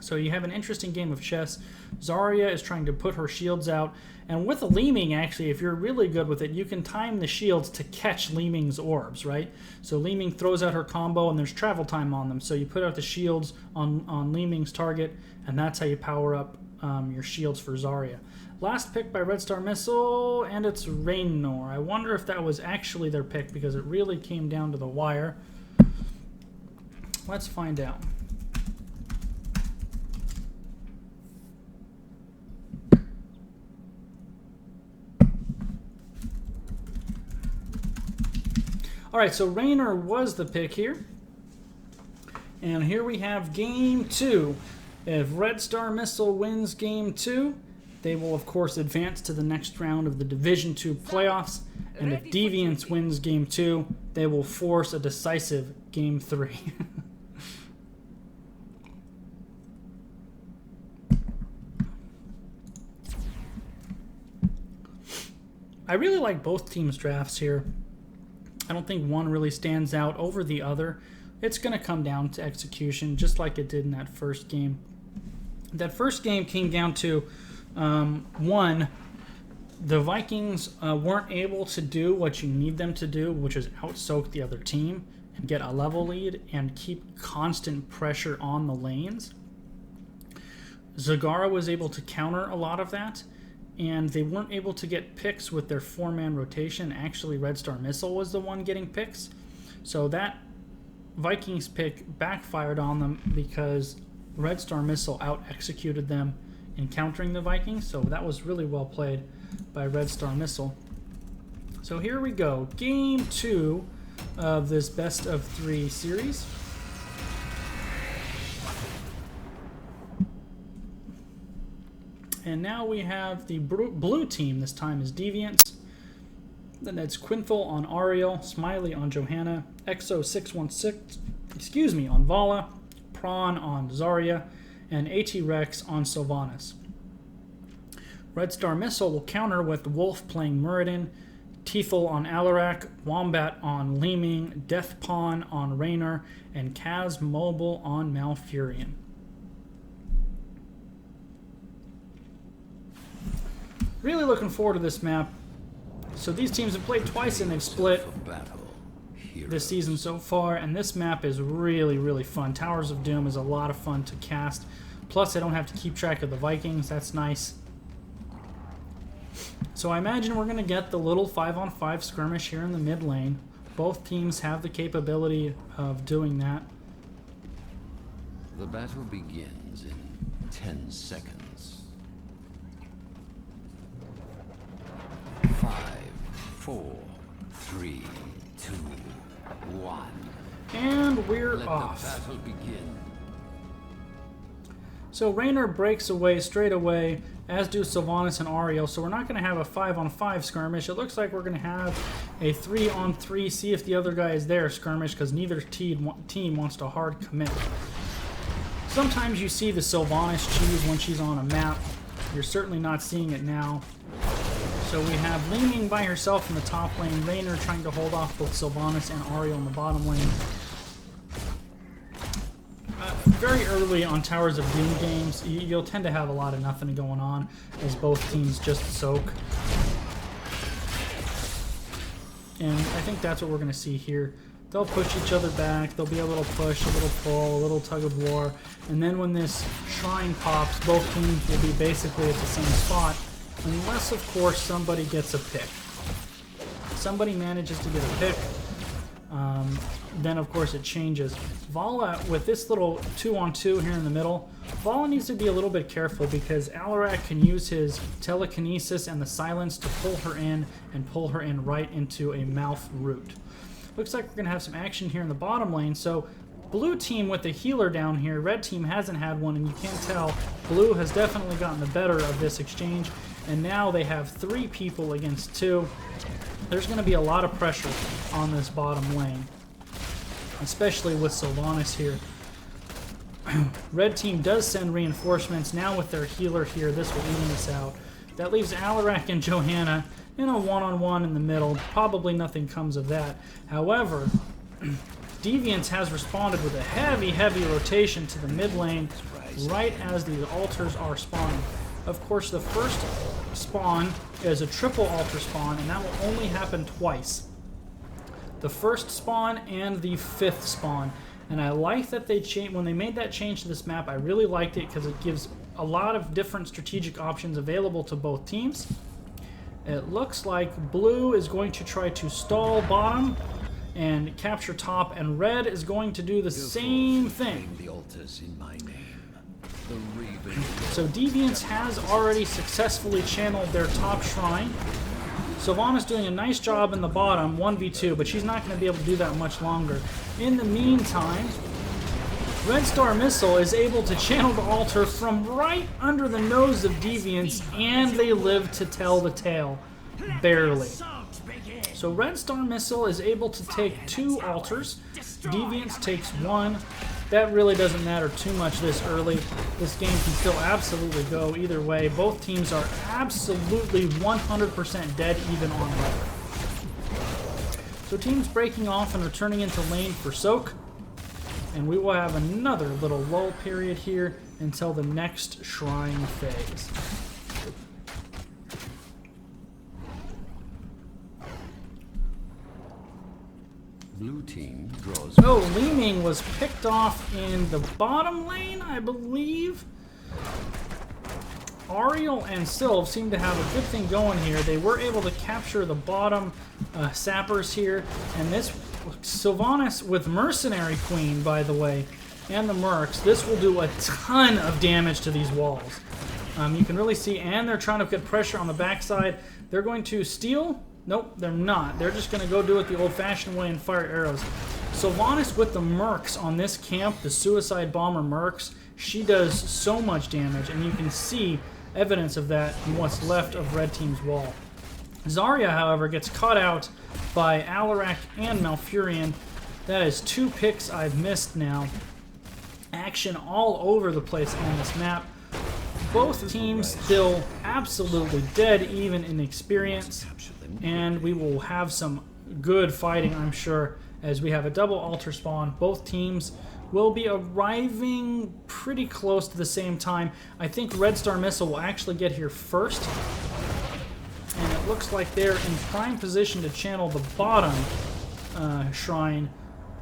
So you have an interesting game of chess. Zarya is trying to put her shields out. And with Li Ming, actually, if you're really good with it, you can time the shields to catch Li Ming's orbs, right? So Li Ming throws out her combo, and there's travel time on them. So you put out the shields on Li Ming's target, and that's how you power up your shields for Zarya. Last pick by Red Star Missile, and it's Raynor. I wonder if that was actually their pick, because it really came down to the wire. Let's find out. All right, so Raynor was the pick here. And here we have game 2. If Red Star Missile wins game 2, they will, of course, advance to the next round of the Division 2 playoffs. And if Deviants wins game 2, they will force a decisive game 3. I really like both teams' drafts here. I don't think one really stands out over the other. It's going to come down to execution, just like it did in that first game. That first game came down to, one, the Vikings weren't able to do what you need them to do, which is out-soak the other team and get a level lead and keep constant pressure on the lanes. Zagara was able to counter a lot of that, and they weren't able to get picks with their 4-man rotation. Actually, Red Star Missile was the one getting picks. So that Vikings pick backfired on them because Red Star Missile out-executed them in countering the Vikings. So that was really well played by Red Star Missile. So here we go. Game 2 of this best of 3 series. And now we have the blue team. This time is Deviants. Then it's Quinthal on Ariel, Smiley on Johanna, Exo616, on Vala, Prawn on Zarya, and AT Rex on Sylvanas. Red Star Missile will counter with Wolf playing Muradin, Teethel on Alarak, Wombat on Li Ming, Death Pawn on Raynor, and Kaz Mobile on Malfurion. Really looking forward to this map. So these teams have played twice and they've split this season so far, and this map is really, really fun. Towers of Doom is a lot of fun to cast. Plus, I don't have to keep track of the Vikings. That's nice. So I imagine we're going to get the little 5-on-5 skirmish here in the mid lane. Both teams have the capability of doing that. The battle begins in 10 seconds. 5, 4, 3, 2, 1. And we're Let off. the battle begin. So Raynor breaks away straight away, as do Sylvanas and Ariel. So we're not going to have a 5-on-5 skirmish. It looks like we're going to have a 3-on-3, see if the other guy is there skirmish, because neither team wants to hard commit. Sometimes you see the Sylvanas cheese when she's on a map. You're certainly not seeing it now. So we have Li Ming by herself in the top lane, Raynor trying to hold off both Sylvanas and Ariel in the bottom lane. Very early on Towers of Doom games, you'll tend to have a lot of nothing going on as both teams just soak. And I think that's what we're going to see here. They'll push each other back, there'll be a little push, a little pull, a little tug of war, and then when this shrine pops, both teams will be basically at the same spot, unless, of course, somebody gets a pick. Somebody manages to get a pick, then, of course, it changes. Vala, with this little 2-on-2 here in the middle, Vala needs to be a little bit careful because Alarak can use his telekinesis and the silence to pull her in and pull her in right into a mouth root. Looks like we're going to have some action here in the bottom lane, so blue team with the healer down here, red team hasn't had one, and you can't tell. Blue has definitely gotten the better of this exchange, and now they have 3 people against 2. There's going to be a lot of pressure on this bottom lane, especially with Sylvanas here. Red team does send reinforcements. Now with their healer here, this will even this out. That leaves Alarak and Johanna in a 1-on-1 in the middle. Probably nothing comes of that. However, Deviants has responded with a heavy, heavy rotation to the mid lane. right as the altars are spawning. Of course, the first spawn is a triple altar spawn, and that will only happen twice. The first spawn and the fifth spawn. And I like that they when they made that change to this map. I really liked it because it gives a lot of different strategic options available to both teams. It looks like blue is going to try to stall bottom and capture top, and red is going to do the same thing. The altars in my name. So Deviants has already successfully channeled their top shrine. Sylvanas doing a nice job in the bottom, 1v2, but she's not going to be able to do that much longer. In the meantime, Red Star Missile is able to channel the altar from right under the nose of Deviants, and they live to tell the tale. Barely. So Red Star Missile is able to take 2 altars. Deviants takes 1. That really doesn't matter too much this early. This game can still absolutely go either way. Both teams are absolutely 100% dead even on level. So teams breaking off and returning into lane for Soak. And we will have another little lull period here until the next shrine phase. Blue team draws. Oh, Li Ming was picked off in the bottom lane, I believe. Ariel and Sylv seem to have a good thing going here. They were able to capture the bottom sappers here. And this Sylvanas with Mercenary Queen, by the way, and the Mercs. This will do a ton of damage to these walls. You can really see, and they're trying to get pressure on the backside. They're going to steal. Nope, they're not. They're just going to go do it the old-fashioned way and fire arrows. Sylvanas with the Mercs on this camp, the Suicide Bomber Mercs, she does so much damage, and you can see evidence of that in what's left of Red Team's wall. Zarya, however, gets caught out by Alarak and Malfurion. That is 2 picks I've missed now. Action all over the place on this map. Both teams still absolutely dead even in experience. And we will have some good fighting, I'm sure, as we have a double altar spawn. Both teams will be arriving pretty close to the same time. I think Red Star Missile will actually get here first. And it looks like they're in prime position to channel the bottom shrine,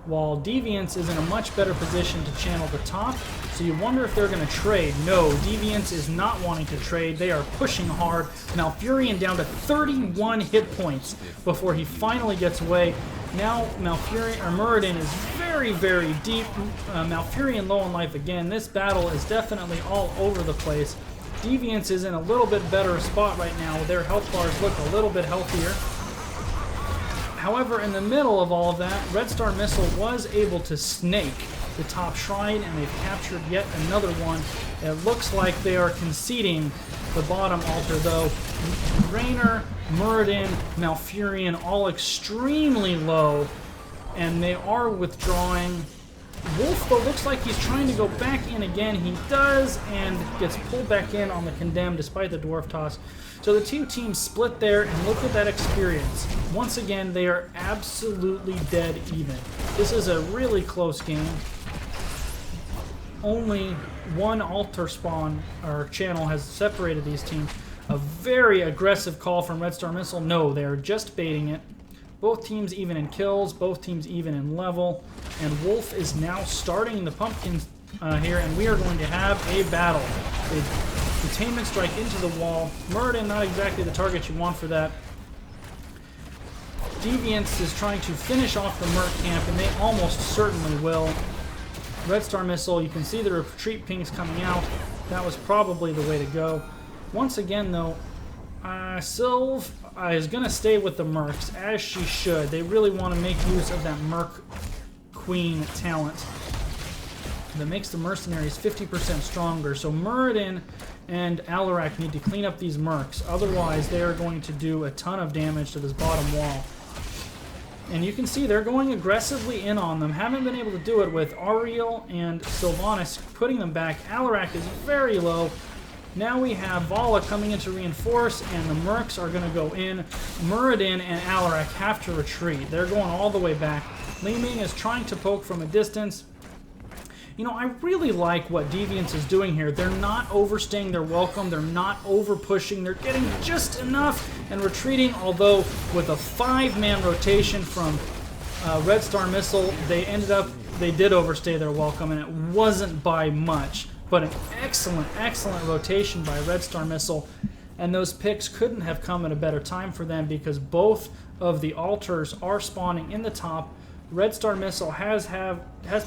while Deviants is in a much better position to channel the top. So you wonder if they're going to trade. No, Deviants is not wanting to trade. They are pushing hard. Malfurion down to 31 hit points before he finally gets away. Now Muradin is very, very deep. Malfurion low on life again. This battle is definitely all over the place. Deviants is in a little bit better spot right now. Their health bars look a little bit healthier. However, in the middle of all of that, Red Star Missile was able to snake the top shrine, and they've captured yet another one. It looks like they are conceding the bottom altar, though. Raynor, Muradin, Malfurion, all extremely low, and they are withdrawing. Wolf, though, looks like he's trying to go back in again. He does, and gets pulled back in on the Condemned despite the Dwarf Toss. So the 2 teams split there, and look at that experience. Once again, they are absolutely dead even. This is a really close game. Only one altar spawn or channel has separated these teams. A very aggressive call from Red Star Missile. No, they are just baiting it. Both teams even in kills, both teams even in level. And Wolf is now starting the pumpkins here, and we are going to have a battle. A Containment Strike into the wall. Muradin, not exactly the target you want for that. Deviants is trying to finish off the Merc camp, and they almost certainly will. Red Star Missile, you can see the retreat pings coming out. That was probably the way to go. Once again, though, Sylv is going to stay with the Mercs, as she should. They really want to make use of that Merc Queen talent that makes the mercenaries 50% stronger. So Muradin and Alarak need to clean up these Mercs. Otherwise, they are going to do a ton of damage to this bottom wall. And you can see they're going aggressively in on them. Haven't been able to do it with Ariel and Sylvanas putting them back. Alarak is very low. Now we have Vala coming in to reinforce, and the Mercs are going to go in. Muradin and Alarak have to retreat. They're going all the way back. Li Ming is trying to poke from a distance. You know, I really like what Deviants is doing here. They're not overstaying their welcome. They're not over-pushing. They're getting just enough and retreating, although with a 5-man rotation from Red Star Missile, they did overstay their welcome, and it wasn't by much. But an excellent, excellent rotation by Red Star Missile. And those picks couldn't have come at a better time for them because both of the altars are spawning in the top. Red Star Missile has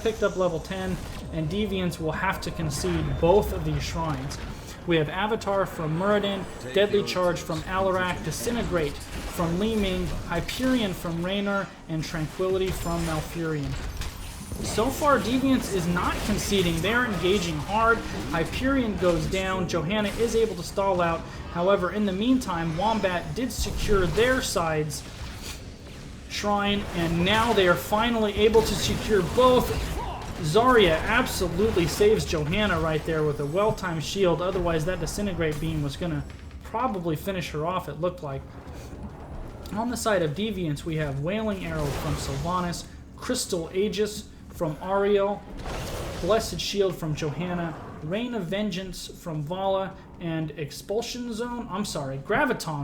picked up level 10, and Deviants will have to concede both of these shrines. We have Avatar from Muradin, Deadly Charge from Alarak, Disintegrate from Li Ming, Hyperion from Raynor, and Tranquility from Malfurion. So far, Deviants is not conceding. They're engaging hard. Hyperion goes down. Johanna is able to stall out. However, in the meantime, Wombat did secure their side's shrine, and now they are finally able to secure both. Zarya absolutely saves Johanna right there with a well-timed shield. Otherwise, that Disintegrate beam was going to probably finish her off, it looked like. On the side of Deviants, we have Wailing Arrow from Sylvanas, Crystal Aegis from Ariel, Blessed Shield from Johanna, Rain of Vengeance from Vala, and Graviton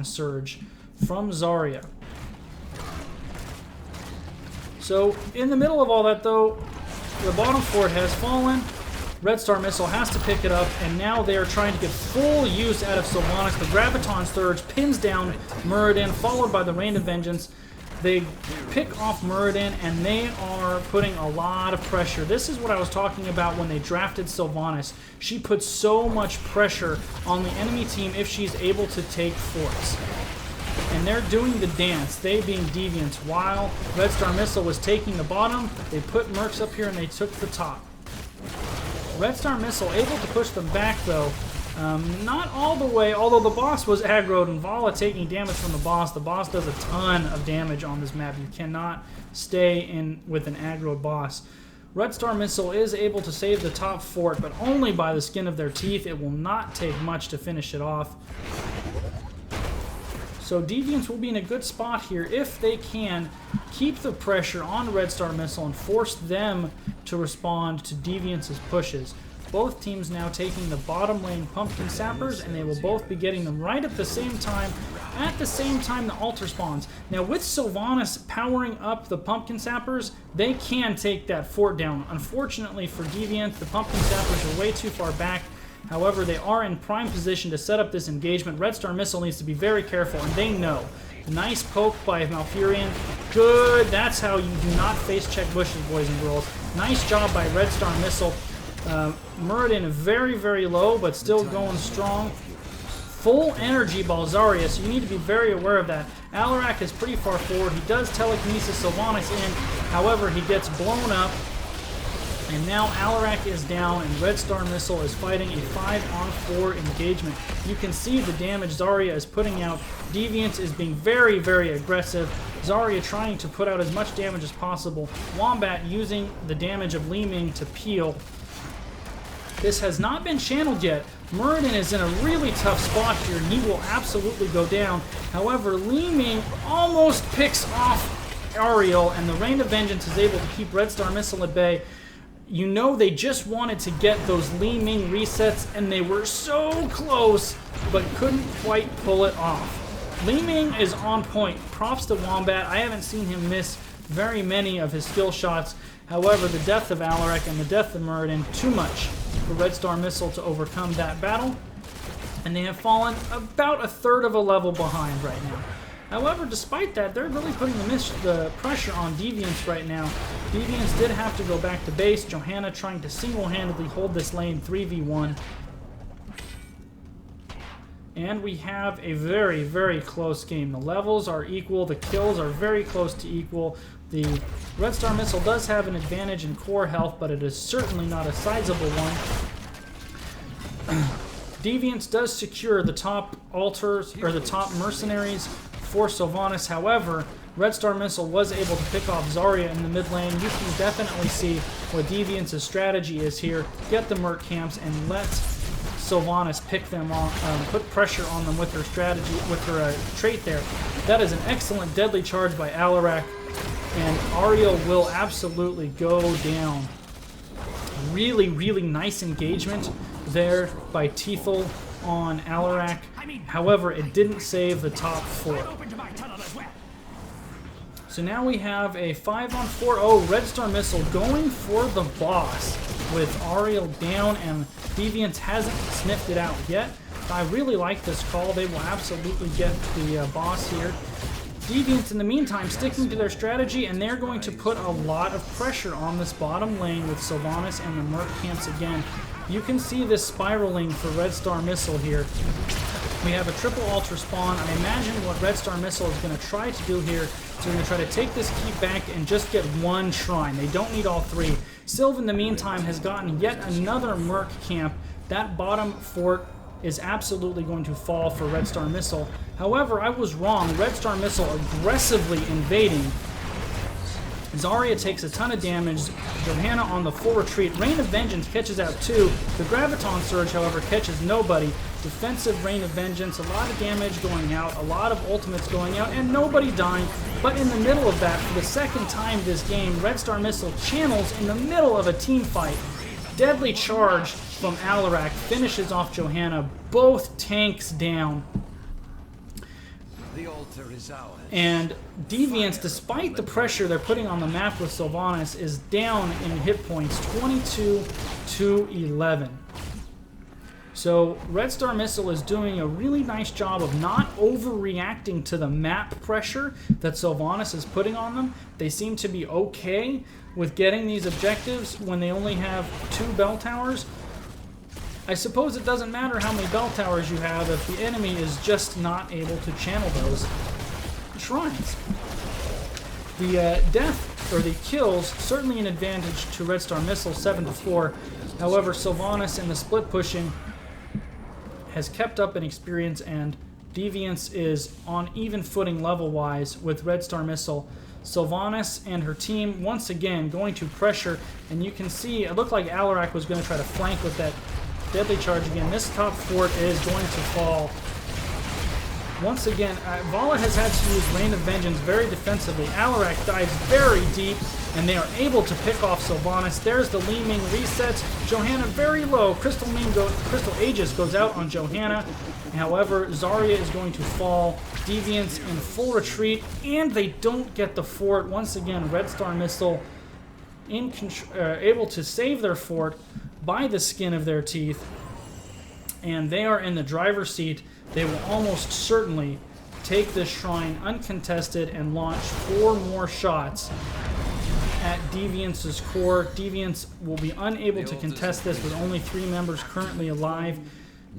Surge from Zarya. So, in the middle of all that though, the bottom fort has fallen, Red Star Missile has to pick it up, and now they are trying to get full use out of Sylvanas. The Graviton Surge pins down Muradin, followed by the Rain of Vengeance. They pick off Muradin, and they are putting a lot of pressure. This is what I was talking about when they drafted Sylvanas. She puts so much pressure on the enemy team if she's able to take forts. And they're doing the dance, they being Deviants. While Red Star Missile was taking the bottom, they put Mercs up here and they took the top. Red Star Missile able to push them back though. Not all the way, although the boss was aggroed and Vala taking damage from the boss. The boss does a ton of damage on this map. You cannot stay in with an aggroed boss. Red Star Missile is able to save the top fort, but only by the skin of their teeth. It will not take much to finish it off. So Deviants will be in a good spot here if they can keep the pressure on Red Star Missile and force them to respond to Deviants' pushes. Both teams now taking the bottom lane Pumpkin Sappers, and they will both be getting them right at the same time. At the same time, the altar spawns. Now, with Sylvanas powering up the Pumpkin Sappers, they can take that fort down. Unfortunately for Deviants, the Pumpkin Sappers are way too far back. However, they are in prime position to set up this engagement. Red Star Missile needs to be very careful, and they know. Nice poke by Malfurion. Good. That's how you do not face check bushes, boys and girls. Nice job by Red Star Missile. Muradin very, very low, but still going strong. Full energy Balzaria, so you need to be very aware of that. Alarak is pretty far forward. He does telekinesis Sylvanas in. However, he gets blown up. And now Alarak is down, and Red Star Missile is fighting a 5-on-4 engagement. You can see the damage Zarya is putting out. Deviants is being very, very aggressive. Zarya trying to put out as much damage as possible. Wombat using the damage of Li Ming to peel. This has not been channeled yet. Muradin is in a really tough spot here, and he will absolutely go down. However, Li Ming almost picks off Ariel, and the Rain of Vengeance is able to keep Red Star Missile at bay. You know they just wanted to get those Li Ming resets, and they were so close, but couldn't quite pull it off. Li Ming is on point. Props to Wombat. I haven't seen him miss very many of his skill shots. However, the death of Alarak and the death of Muradin, too much for Red Star Missile to overcome that battle. And they have fallen about a third of a level behind right now. However, despite that, they're really putting the pressure on Deviants right now. Deviants did have to go back to base. Johanna trying to single-handedly hold this lane 3v1. And we have a very, very close game. The levels are equal. The kills are very close to equal. The Red Star Missile does have an advantage in core health, but it is certainly not a sizable one. Deviants does secure the top altars, or the top mercenaries for Sylvanas. However, Red Star Missile was able to pick off Zarya in the mid lane. You can definitely see what Deviants' strategy is here. Get the Merc camps and let Sylvanas pick them on, put pressure on them with her strategy, with her trait there. That is an excellent deadly charge by Alarak, and Ariel will absolutely go down. really, really nice engagement there by Teethel on Alarak. However, it didn't save the top fort. So now we have a 5-on-4. Red Star Missile going for the boss with Ariel down, and Deviants hasn't sniffed it out yet. I really like this call. They will absolutely get the boss here. Deviants, in the meantime, sticking to their strategy, and they're going to put a lot of pressure on this bottom lane with Sylvanas and the Merc camps again. You can see this spiraling for Red Star Missile here. We have a triple Ultra spawn. I imagine what Red Star Missile is going to try to do here is they're going to try to take this keep back and just get one shrine. They don't need all three. Sylv, in the meantime, has gotten yet another Merc camp. That bottom fort is absolutely going to fall for Red Star Missile. However, I was wrong. Red Star Missile aggressively invading. Zarya takes a ton of damage. Johanna on the full retreat. Rain of Vengeance catches out two. The Graviton Surge, however, catches nobody. Defensive Rain of Vengeance, a lot of damage going out, a lot of ultimates going out, and nobody dying. But in the middle of that, for the second time this game, Red Star Missile channels in the middle of a team fight. Deadly Charge from Alarak finishes off Johanna. Both tanks down. The altar is ours. And Deviants, despite the pressure they're putting on the map with Sylvanas, is down in hit points, 22 to 11. So Red Star Missile is doing a really nice job of not overreacting to the map pressure that Sylvanas is putting on them. They seem to be okay with getting these objectives when they only have 2 bell towers. I suppose it doesn't matter how many bell towers you have if the enemy is just not able to channel those shrines. The death, or the kills, certainly an advantage to Red Star Missile, 7-4. However, Sylvanas in the split pushing has kept up in experience, and Deviants is on even footing level-wise with Red Star Missile. Sylvanas and her team once again going to pressure, and you can see it looked like Alarak was going to try to flank with that Deadly Charge again. This top fort is going to fall. Once again, Vala has had to use Rain of Vengeance very defensively. Alarak dives very deep, and they are able to pick off Sylvanas. There's the Li Ming resets. Johanna very low. Crystal Aegis goes out on Johanna. However, Zarya is going to fall. Deviants in full retreat, and they don't get the fort. Once again, Red Star Missile able to save their fort by the skin of their teeth, and they are in the driver's seat. They will almost certainly take this shrine uncontested and launch 4 more shots at Deviants' core. Deviants will be unable to contest this with only 3 members currently alive,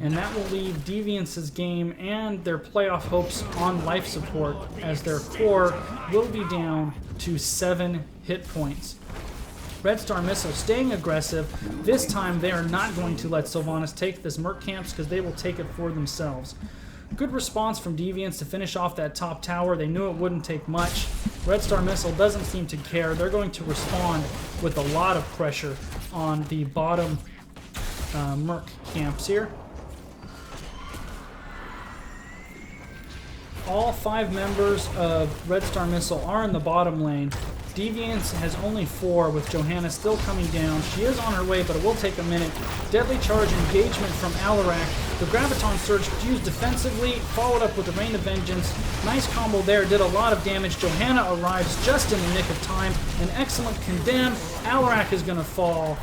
and that will leave Deviants' game and their playoff hopes on life support, as their core will be down to 7 hit points. Red Star Missile staying aggressive. This time they are not going to let Sylvanas take this Merc camps because they will take it for themselves. Good response from Deviants to finish off that top tower. They knew it wouldn't take much. Red Star Missile doesn't seem to care. They're going to respond with a lot of pressure on the bottom Merc camps here. All 5 members of Red Star Missile are in the bottom lane. Deviants has only 4, with Johanna still coming down. She is on her way, but it will take a minute. Deadly Charge engagement from Alarak. The Graviton Surge used defensively, followed up with the Rain of Vengeance. Nice combo there, did a lot of damage. Johanna arrives just in the nick of time. An excellent condemn. Alarak is going to fall.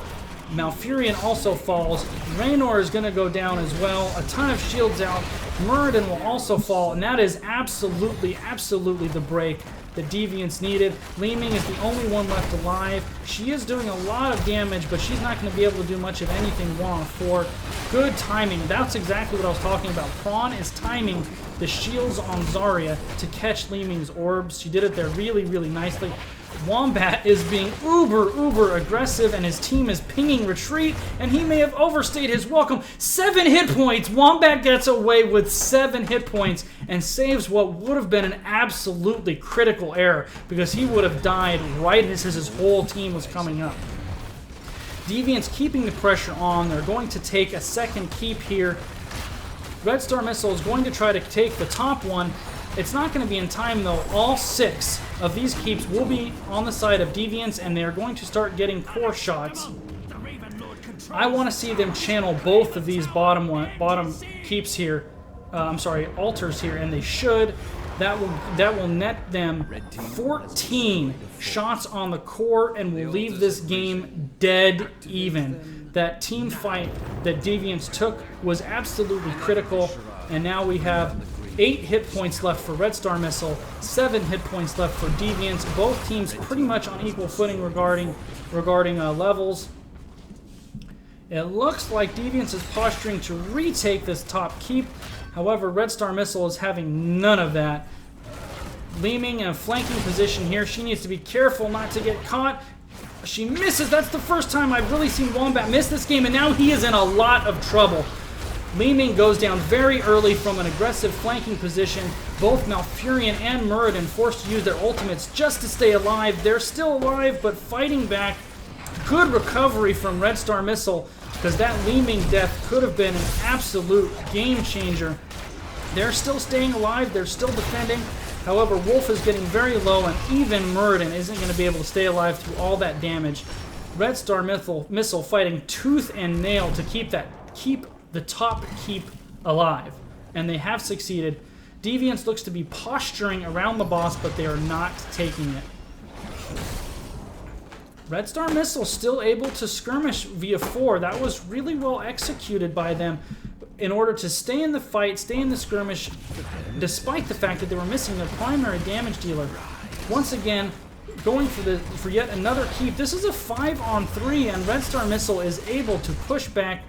Malfurion also falls. Raynor is going to go down as well. A ton of shields out. Muradin will also fall, and that is absolutely the break that Deviants needed. Li Ming is the only one left alive. She is doing a lot of damage, but she's not going to be able to do much of anything wrong for good timing. That's exactly what I was talking about. Prawn is timing the shields on Zarya to catch Li Ming's orbs. She did it there really nicely. Wombat is being uber aggressive, and his team is pinging retreat, and he may have overstayed his welcome. 7 hit points! Wombat gets away with 7 hit points and saves what would have been an absolutely critical error, because he would have died right as his whole team was coming up. Deviants keeping the pressure on. They're going to take a second keep here. Red Star Missile is going to try to take the top one. It's not going to be in time, though. All 6 of these keeps will be on the side of Deviants, and they are going to start getting core shots I want to see them channel both of these bottom keeps here. Altars here, and they should. That will net them 14 shots on the core and will leave this game dead even. That team fight that Deviants took was absolutely critical, and now we have 8 hit points left for Red Star Missile, 7 hit points left for Deviants. Both teams pretty much on equal footing regarding levels. It looks like Deviants is posturing to retake this top keep. However, Red Star Missile is having none of that. Li Ming in a flanking position here. She needs to be careful not to get caught. She misses. That's the first time I've really seen Wombat miss this game, and now he is in a lot of trouble. Li Ming goes down very early from an aggressive flanking position. Both Malfurion and Muradin forced to use their ultimates just to stay alive. They're still alive, but fighting back. Good recovery from Red Star Missile, because that Li Ming death could have been an absolute game changer. They're still staying alive. They're still defending. However, Wolf is getting very low, and even Muradin isn't going to be able to stay alive through all that damage. Red Star Missile fighting tooth and nail to keep the top keep alive, and they have succeeded. Deviants looks to be posturing around the boss, but they are not taking it. Red Star Missile still able to skirmish via 4. That was really well executed by them in order to stay in the fight, stay in the skirmish, despite the fact that they were missing their primary damage dealer. Once again, going for yet another keep. This is a 5-on-3, and Red Star Missile is able to push back.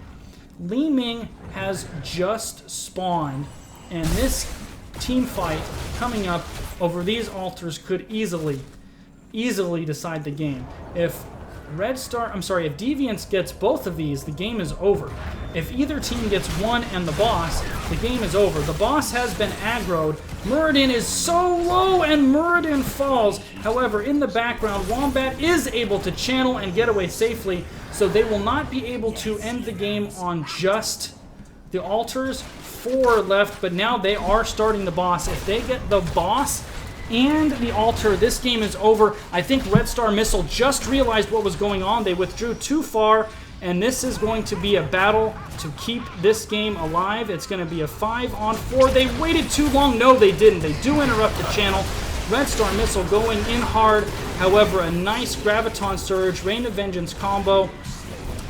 Li Ming has just spawned, and this team fight coming up over these altars could easily decide the game. If Deviants gets both of these, the game is over. If either team gets one and the boss, the game is over. The boss has been aggroed. Muradin is so low, and Muradin falls. However, in the background, Wombat is able to channel and get away safely, so they will not be able to end the game on just the altars. 4 left, but now they are starting the boss. If they get the boss and the altar, this game is over. I think Red Star Missile just realized what was going on. They withdrew too far, and this is going to be a battle to keep this game alive. It's going to be a 5-on-4. They waited too long. No, they didn't. They do interrupt the channel. Red Star Missile going in hard. However, a nice Graviton Surge, Rain of Vengeance combo.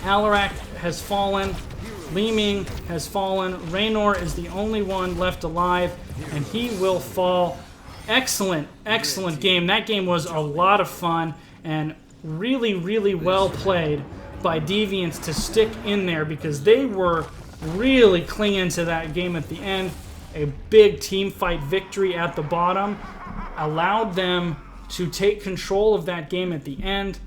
Alarak has fallen. Li Ming has fallen. Raynor is the only one left alive, and he will fall. Excellent game. That game was a lot of fun and really, really well played by Deviants to stick in there, because they were really clinging to that game at the end. A big team fight victory at the bottom allowed them to take control of that game at the end.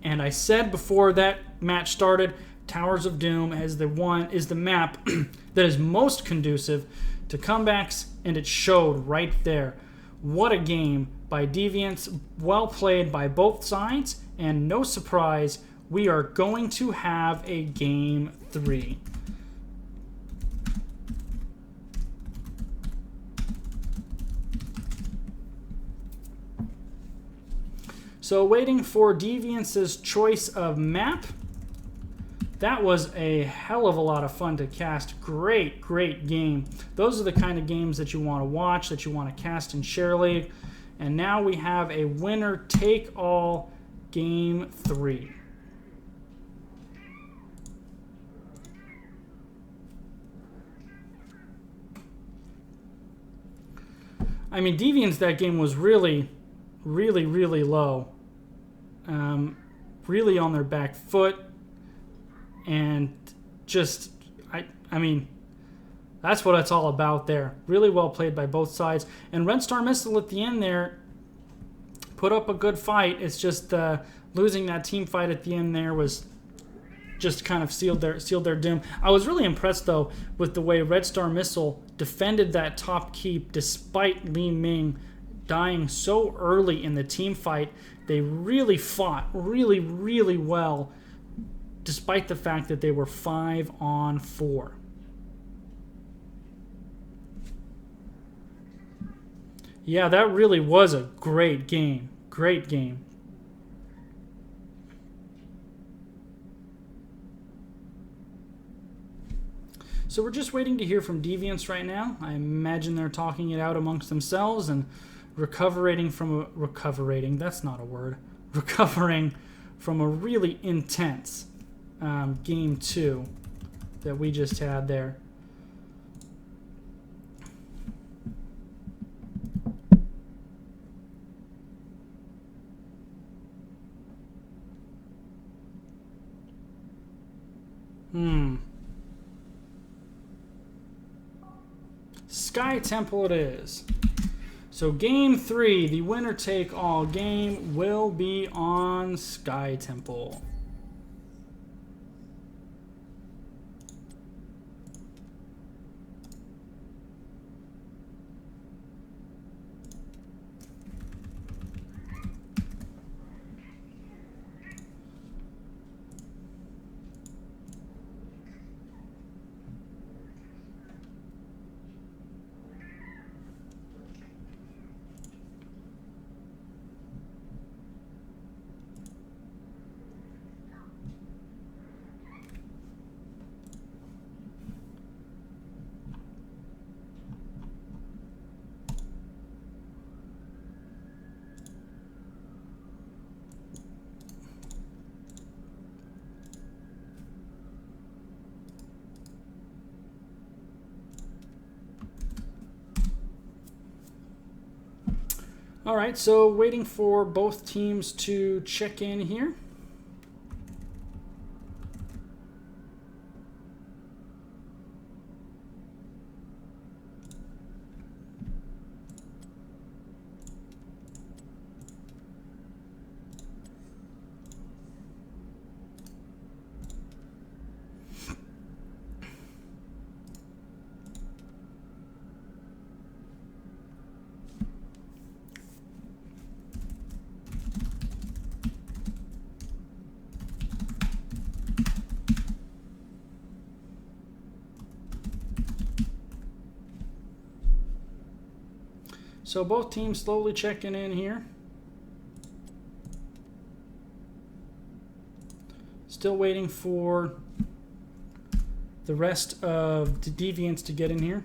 And I said before that match started, Towers of Doom is the map that is most conducive to comebacks, and it showed right there. What a game by Deviants, well played by both sides, and no surprise, we are going to have a Game 3. So waiting for Deviants' choice of map. That was a hell of a lot of fun to cast. Great game. Those are the kind of games that you want to watch, that you want to cast in Share League. And now we have a winner-take-all Game 3. I mean, Deviants, that game was really low. Really on their back foot. And just, I mean, that's what it's all about there. Really well played by both sides. And Red Star Missile at the end there put up a good fight. It's just losing that team fight at the end there was just kind of sealed their doom. I was really impressed, though, with the way Red Star Missile defended that top keep despite Li Ming dying so early in the team fight. They really fought really well, despite the fact that they were 5-on-4. Yeah, that really was a great game. Great game. So we're just waiting to hear from Deviants right now. I imagine they're talking it out amongst themselves and recovering from that's not a word. Recovering from a really intense game 2 that we just had there. Sky Temple it is. So game 3, the winner take all game, will be on Sky Temple. All right, so waiting for both teams to check in here. So both teams slowly checking in here. Still waiting for the rest of the Deviants to get in here.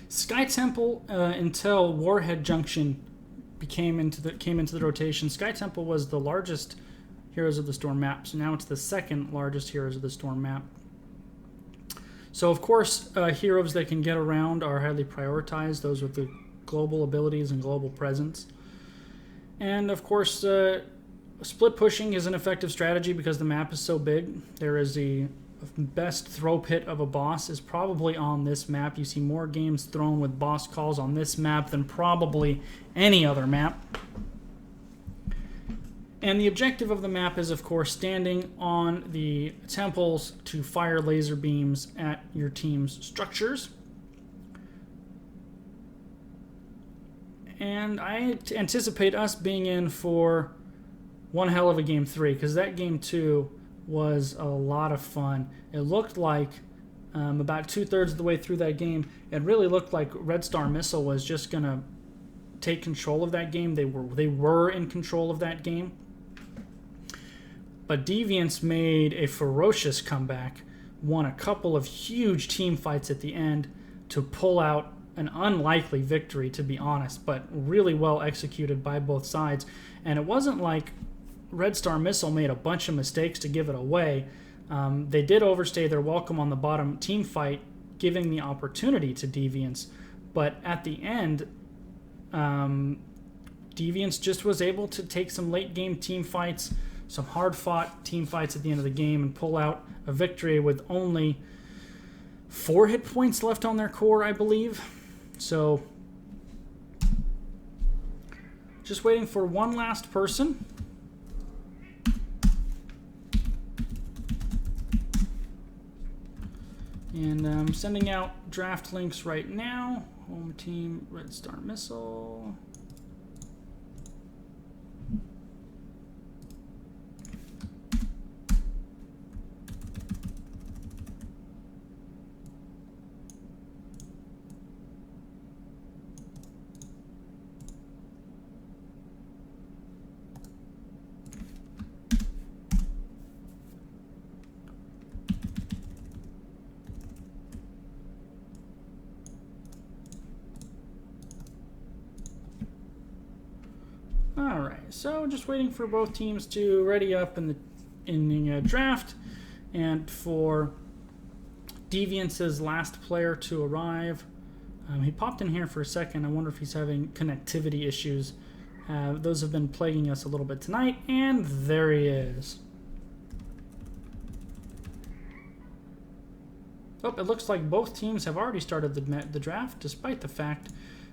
Sky Temple until Warhead Junction came into the rotation. Sky Temple was the largest Heroes of the Storm map, so now it's the second largest Heroes of the Storm map. So of course, heroes that can get around are highly prioritized, those with the global abilities and global presence. And of course, split pushing is an effective strategy because the map is so big. There is the best throw pit of a boss is probably on this map. You see more games thrown with boss calls on this map than probably any other map. And the objective of the map is, of course, standing on the temples to fire laser beams at your team's structures. And I anticipate us being in for one hell of a game 3, because that game 2 was a lot of fun. It looked like about 2/3 of the way through that game, it really looked like Red Star Missile was just going to take control of that game. They were in control of that game. But Deviants made a ferocious comeback, won a couple of huge team fights at the end to pull out an unlikely victory, to be honest, but really well executed by both sides. And it wasn't like Red Star Missile made a bunch of mistakes to give it away. They did overstay their welcome on the bottom team fight, giving the opportunity to Deviants. But at the end, Deviants just was able to take some late game team fights, some hard-fought team fights at the end of the game, and pull out a victory with only 4 hit points left on their core, I believe. So, just waiting for one last person. And I'm sending out draft links right now. Home team, Red Star Missile. so just waiting for both teams to ready up in the draft, and for Deviance's last player to arrive. He popped in here for a second. I wonder if he's having connectivity issues. Those have been plaguing us a little bit tonight, and there he is. Oh, it looks like both teams have already started the draft, despite the fact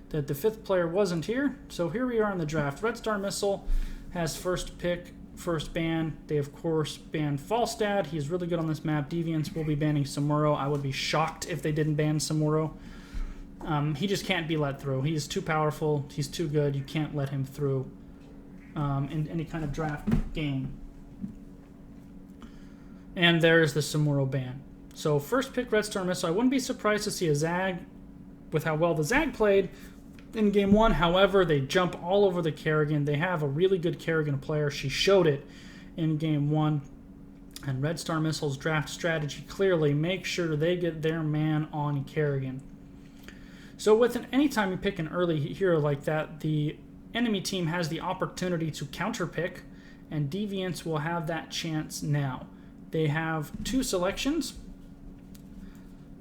that the 5th player wasn't here. So here we are in the draft. Red Star Missile has first pick, first ban. They, of course, banned Falstad. He's really good on this map. Deviants will be banning Samuro. I would be shocked if they didn't ban Samuro. He just can't be let through. He's too powerful. He's too good. You can't let him through in any kind of draft game. And there's the Samuro ban. So first pick Red Star Missile. I wouldn't be surprised to see a Zag with how well the Zag played in Game 1. However, they jump all over the Kerrigan. They have a really good Kerrigan player. She showed it in Game 1. And Red Star Missile's draft strategy clearly makes sure they get their man on Kerrigan. So anytime you pick an early hero like that, the enemy team has the opportunity to counterpick, and Deviants will have that chance now. They have 2 selections.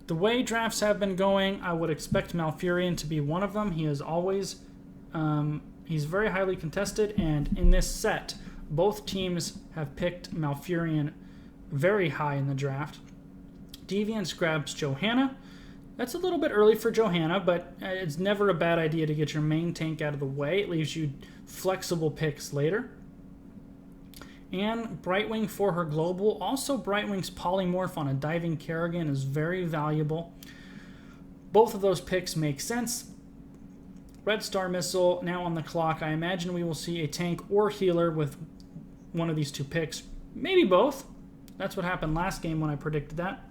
The way drafts have been going, I would expect Malfurion to be one of them. He is always, he's very highly contested, and in this set, both teams have picked Malfurion very high in the draft. Deviants grabs Johanna. That's a little bit early for Johanna, but it's never a bad idea to get your main tank out of the way. It leaves you flexible picks later. And Brightwing for her global. Also, Brightwing's polymorph on a diving Kerrigan is very valuable. Both of those picks make sense. Red Star Missile now on the clock. I imagine we will see a tank or healer with one of these 2 picks. Maybe both. That's what happened last game when I predicted that.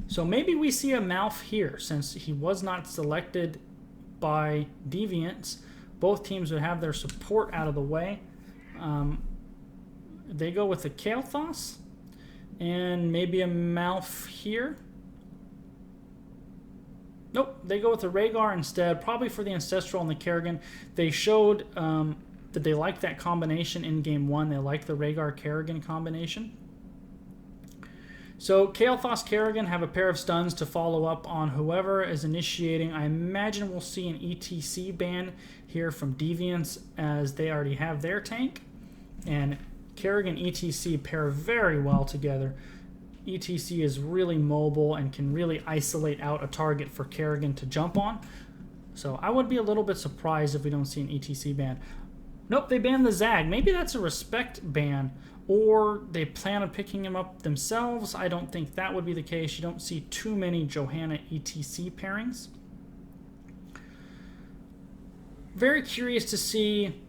So maybe we see a Malf here, since he was not selected by Deviants. Both teams would have their support out of the way. They go with the Kael'thas and maybe a Malf here. Nope, they go with the Rhaegar instead, probably for the Ancestral and the Kerrigan. They showed that they liked that combination in Game 1. They liked the Rhaegar-Kerrigan combination. So Kael'thas Kerrigan have a pair of stuns to follow up on whoever is initiating. I imagine we'll see an ETC ban here from Deviants, as they already have their tank. And Kerrigan ETC pair very well together. ETC is really mobile and can really isolate out a target for Kerrigan to jump on. So I would be a little bit surprised if we don't see an ETC ban. Nope, they banned the Zag. Maybe that's a respect ban, or they plan on picking him up themselves. I don't think that would be the case. You don't see too many Johanna ETC pairings. Very curious to see.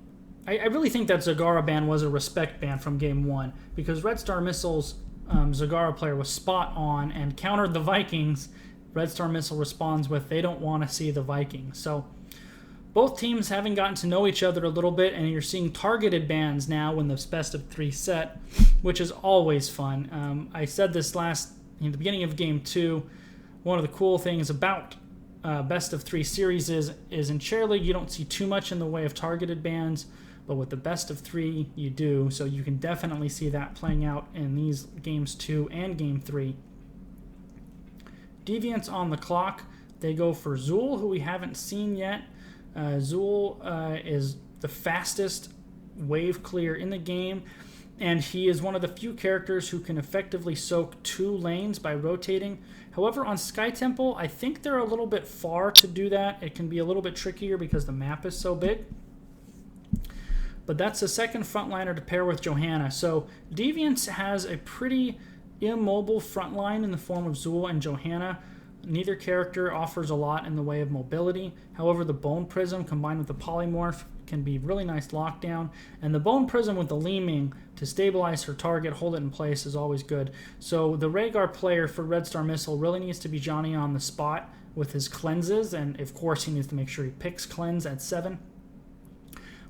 I really think that Zagara ban was a respect ban from Game 1, because Red Star Missile's Zagara player was spot on and countered the Vikings. Red Star Missile responds with, they don't want to see the Vikings. So both teams having gotten to know each other a little bit, and you're seeing targeted bans now in this best of 3 set, which is always fun. I said this in the beginning of Game 2. One of the cool things about best of 3 series is in Chair League you don't see too much in the way of targeted bans, but with the best of 3 you do. So you can definitely see that playing out in these Games 2 and Game 3. Deviants on the clock. They go for Zul, who we haven't seen yet. Zul is the fastest wave clear in the game, and he is one of the few characters who can effectively soak 2 lanes by rotating. However, on Sky Temple, I think they're a little bit far to do that. It can be a little bit trickier because the map is so big. But that's the second frontliner to pair with Johanna. So Deviants has a pretty immobile frontline in the form of Zul and Johanna. Neither character offers a lot in the way of mobility. However, the Bone Prism combined with the Polymorph can be really nice lockdown. And the Bone Prism with the Leaming to stabilize her target, hold it in place, is always good. So the Rhaegar player for Red Star Missile really needs to be Johnny on the spot with his cleanses. And of course, he needs to make sure he picks cleanse at 7.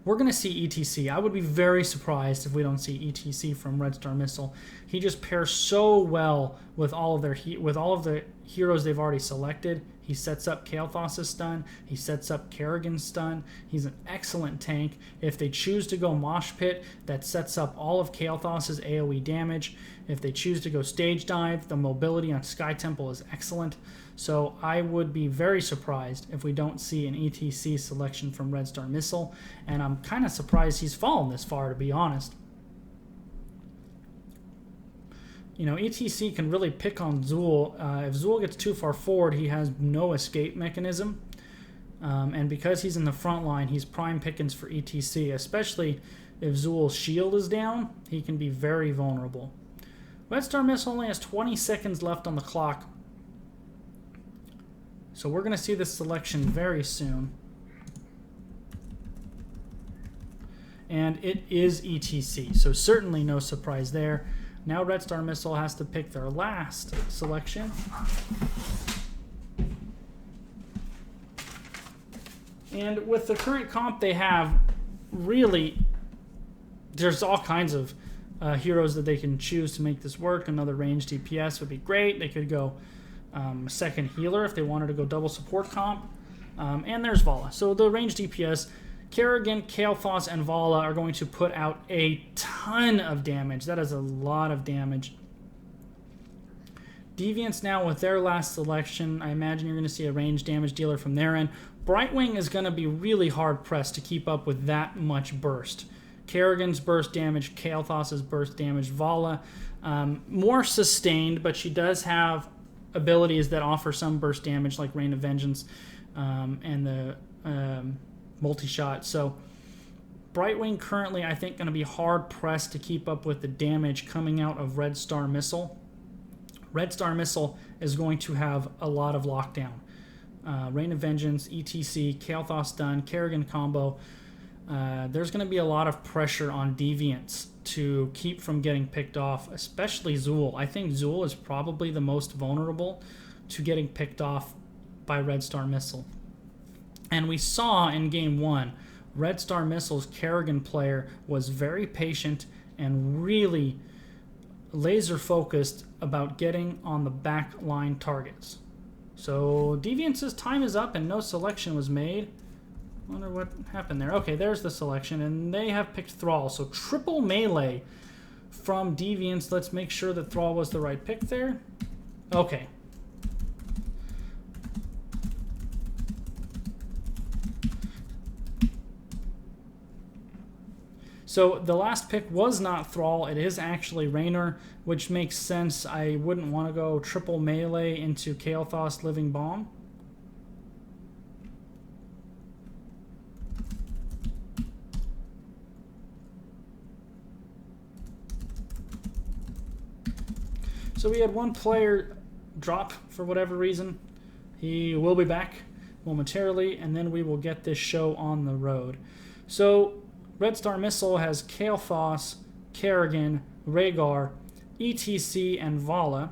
We're going to see ETC. I would be very surprised if we don't see ETC from Red Star Missile. He just pairs so well with all of the heroes they've already selected. He sets up Kael'Thas's stun. He sets up Kerrigan's stun. He's an excellent tank. If they choose to go Mosh Pit, that sets up all of Kael'Thas's AoE damage. If they choose to go Stage Dive, the mobility on Sky Temple is excellent. So I would be very surprised if we don't see an ETC selection from Red Star Missile. And I'm kind of surprised he's fallen this far, to be honest. You know, ETC can really pick on Zool. If Zool gets too far forward, he has no escape mechanism. And because he's in the front line, he's prime pickings for ETC, especially if Zool's shield is down. He can be very vulnerable. Red Star Missile only has 20 seconds left on the clock. So we're going to see this selection very soon. And it is ETC, so certainly no surprise there. Now Red Star Missile has to pick their last selection. And with the current comp they have, really, there's all kinds of heroes that they can choose to make this work. Another ranged DPS would be great. They could go second healer if they wanted to go double support comp. And there's Vala. So the ranged DPS, Kerrigan, Kael'Thas, and Vala are going to put out a ton of damage. That is a lot of damage. Deviants now with their last selection, I imagine you're going to see a ranged damage dealer from their end. Brightwing is going to be really hard pressed to keep up with that much burst. Kerrigan's burst damage, Kael'Thas's burst damage, Vala more sustained, but she does have abilities that offer some burst damage like Rain of Vengeance and the multi-shot. So Brightwing currently, I think, going to be hard pressed to keep up with the damage coming out of Red Star Missile. Red Star Missile is going to have a lot of lockdown. Rain of Vengeance, ETC, Kael'Thas stun, Kerrigan combo. There's going to be a lot of pressure on Deviants to keep from getting picked off, especially Zool. I think Zool is probably the most vulnerable to getting picked off by Red Star Missile. And we saw in Game 1, Red Star Missile's Kerrigan player was very patient and really laser-focused about getting on the back line targets. So Deviants' time is up and no selection was made. Wonder what happened there. Okay, there's the selection, and they have picked Thrall. So triple melee from Deviants. Let's make sure that Thrall was the right pick there. Okay. So the last pick was not Thrall. It is actually Raynor, which makes sense. I wouldn't want to go triple melee into Kael'Thas Living Bomb. So we had one player drop for whatever reason. He will be back momentarily, and then we will get this show on the road. So Red Star Missile has Kael'Thas, Kerrigan, Rhaegar, ETC, and Vala,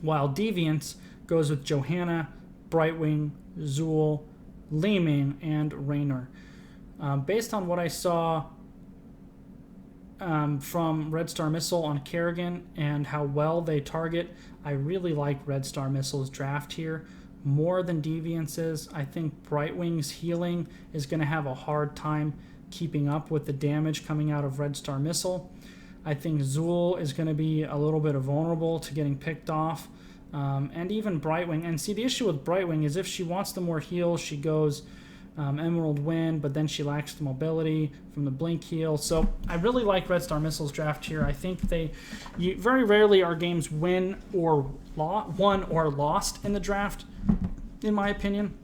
while Deviants goes with Johanna, Brightwing, Zool, Li Ming, and Raynor. Based on what I saw from Red Star Missile on Kerrigan and how well they target, I really like Red Star Missile's draft here more than Deviants'. I think Brightwing's healing is going to have a hard time keeping up with the damage coming out of Red Star Missile. I think Zool is going to be a little bit vulnerable to getting picked off, and even Brightwing. And see, the issue with Brightwing is if she wants the more heals, she goes Emerald Wind, but then she lacks the mobility from the Blink heal. So I really like Red Star Missile's draft here. I think very rarely are games won or lost in the draft, in my opinion.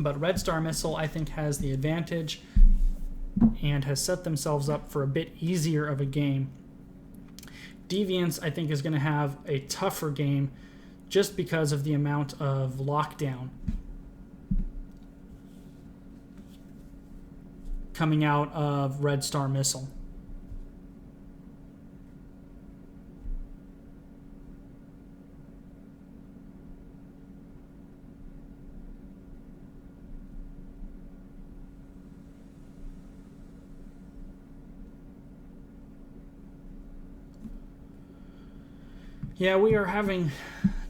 But Red Star Missile, I think, has the advantage and has set themselves up for a bit easier of a game. Deviants, I think, is going to have a tougher game just because of the amount of lockdown coming out of Red Star Missile. Yeah, we are having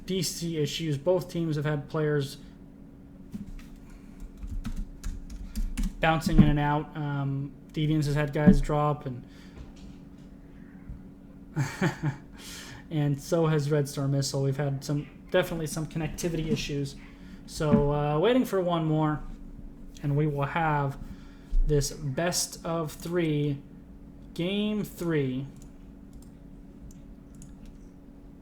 DC issues. Both teams have had players bouncing in and out. Deviants has had guys drop, and so has Red Star Missile. We've had definitely some connectivity issues. So waiting for one more, and we will have this best of 3, game 3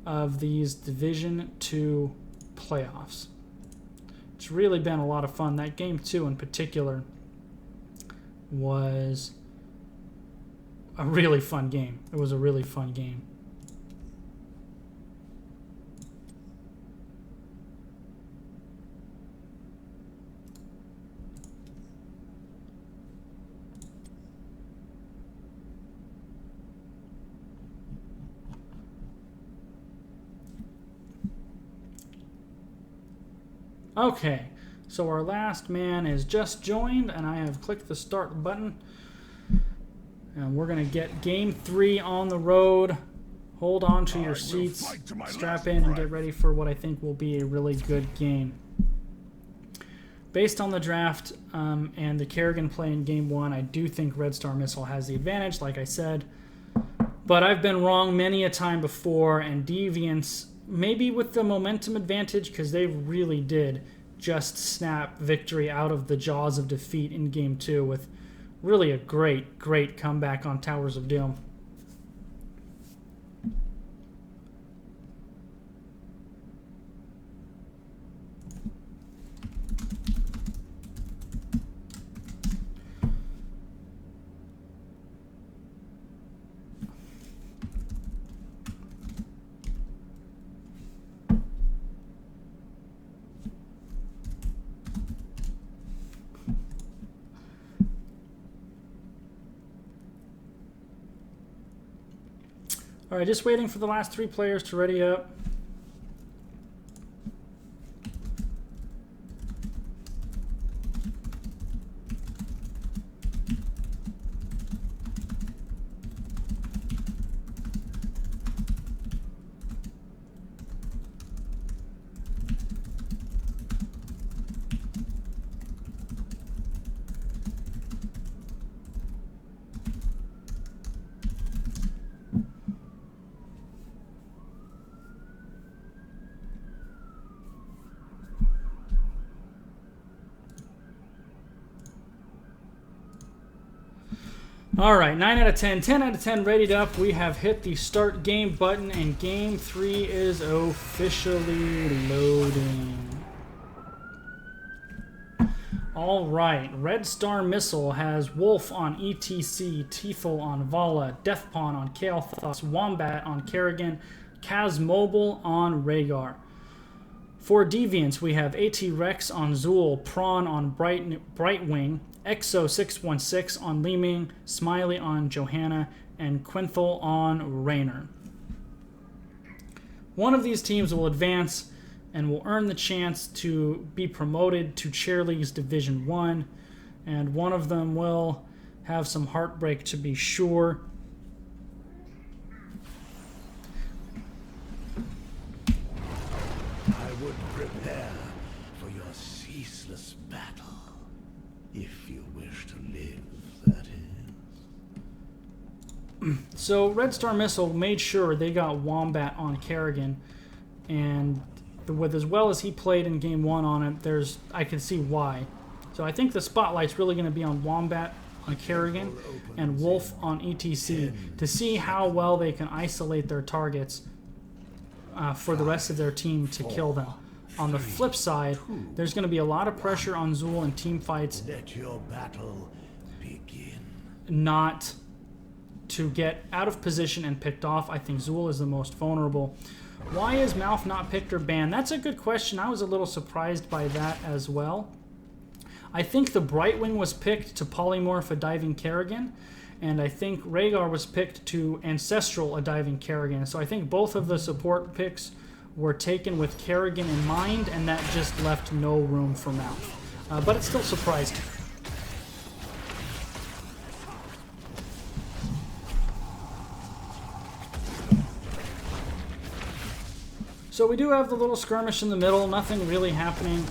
of these Division 2 playoffs. It's really been a lot of fun. That game 2 in particular was a really fun game. It was a really fun game. Okay, so our last man is just joined, and I have clicked the start button. And we're going to get game 3 on the road. Hold on to your seats, strap in, and get ready for what I think will be a really good game. Based on the draft and the Kerrigan play in game 1, I do think Red Star Missile has the advantage, like I said. But I've been wrong many a time before, and Deviants, maybe with the momentum advantage, because they really did just snap victory out of the jaws of defeat in game 2 with really a great comeback on Towers of Doom. All right, just waiting for the last 3 players to ready up. All right, 9 out of 10, 10 out of 10 readied up. We have hit the start game button, and game 3 is officially loading. All right, Red Star Missile has Wolf on ETC, Teethel on Vala, Deathpawn on Kael'thas, Wombat on Kerrigan, Kaz Mobile on Rhaegar. For Deviants, we have AT Rex on Zool, Prawn on Brightwing, Exo616 on Li-Ming, Smiley on Johanna, and Quinthel on Raynor. One of these teams will advance and will earn the chance to be promoted to Chair League's Division 1, and one of them will have some heartbreak to be sure. I would prepare for your ceaseless battle. If you wish to live, that is. So Red Star Missile made sure they got Wombat on Kerrigan, and with as well as he played in game 1 on it, I can see why. So I think the spotlight's really going to be on Wombat on Kerrigan and Wolf on ETC to see how well they can isolate their targets for the rest of their team to kill them. On the flip side, there's going to be a lot of pressure on Zool in team fights. Let your battle begin. Not to get out of position and picked off. I think Zool is the most vulnerable. Why is Mouth not picked or banned? That's a good question. I was a little surprised by that as well. I think the Brightwing was picked to polymorph a diving Kerrigan, and I think Rhaegar was picked to ancestral a diving Kerrigan. So I think both of the support picks were taken with Kerrigan in mind, and that just left no room for Mouth. But it still surprised me. So we do have the little skirmish in the middle, nothing really happening.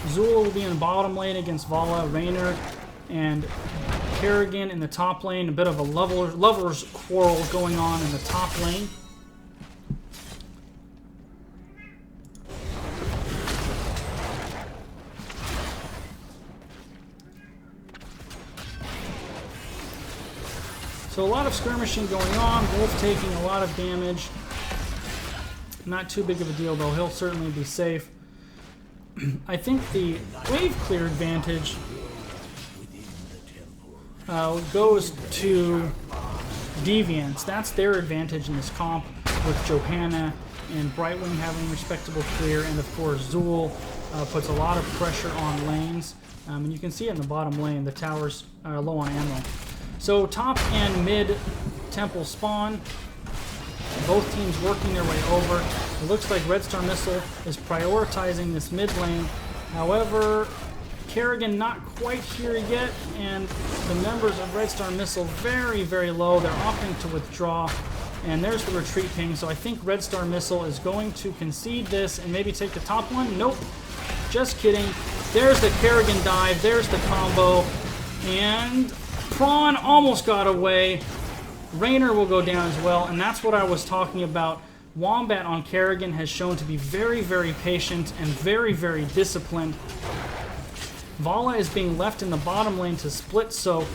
Zul will be in the bottom lane against Vala, Raynor, and Kerrigan in the top lane. A bit of a lover's quarrel going on in the top lane. So a lot of skirmishing going on. Wolf taking a lot of damage. Not too big of a deal, though. He'll certainly be safe. I think the wave clear advantage goes to Deviants. That's their advantage in this comp, with Johanna and Brightwing having respectable clear, and of course Zul puts a lot of pressure on lanes. And you can see it in the bottom lane, the towers are low on ammo. So top and mid temple spawn, both teams working their way over. It looks like Red Star Missile is prioritizing this mid lane. However, Kerrigan not quite here yet, and the members of Red Star Missile very, very low. They're opting to withdraw, and there's the retreat ping. So I think Red Star Missile is going to concede this and maybe take the top one. Nope, just kidding. There's the Kerrigan dive, there's the combo, and Prawn almost got away. Raynor will go down as well, and that's what I was talking about. Wombat on Kerrigan has shown to be very, very patient and very, very disciplined. Vala is being left in the bottom lane to split, so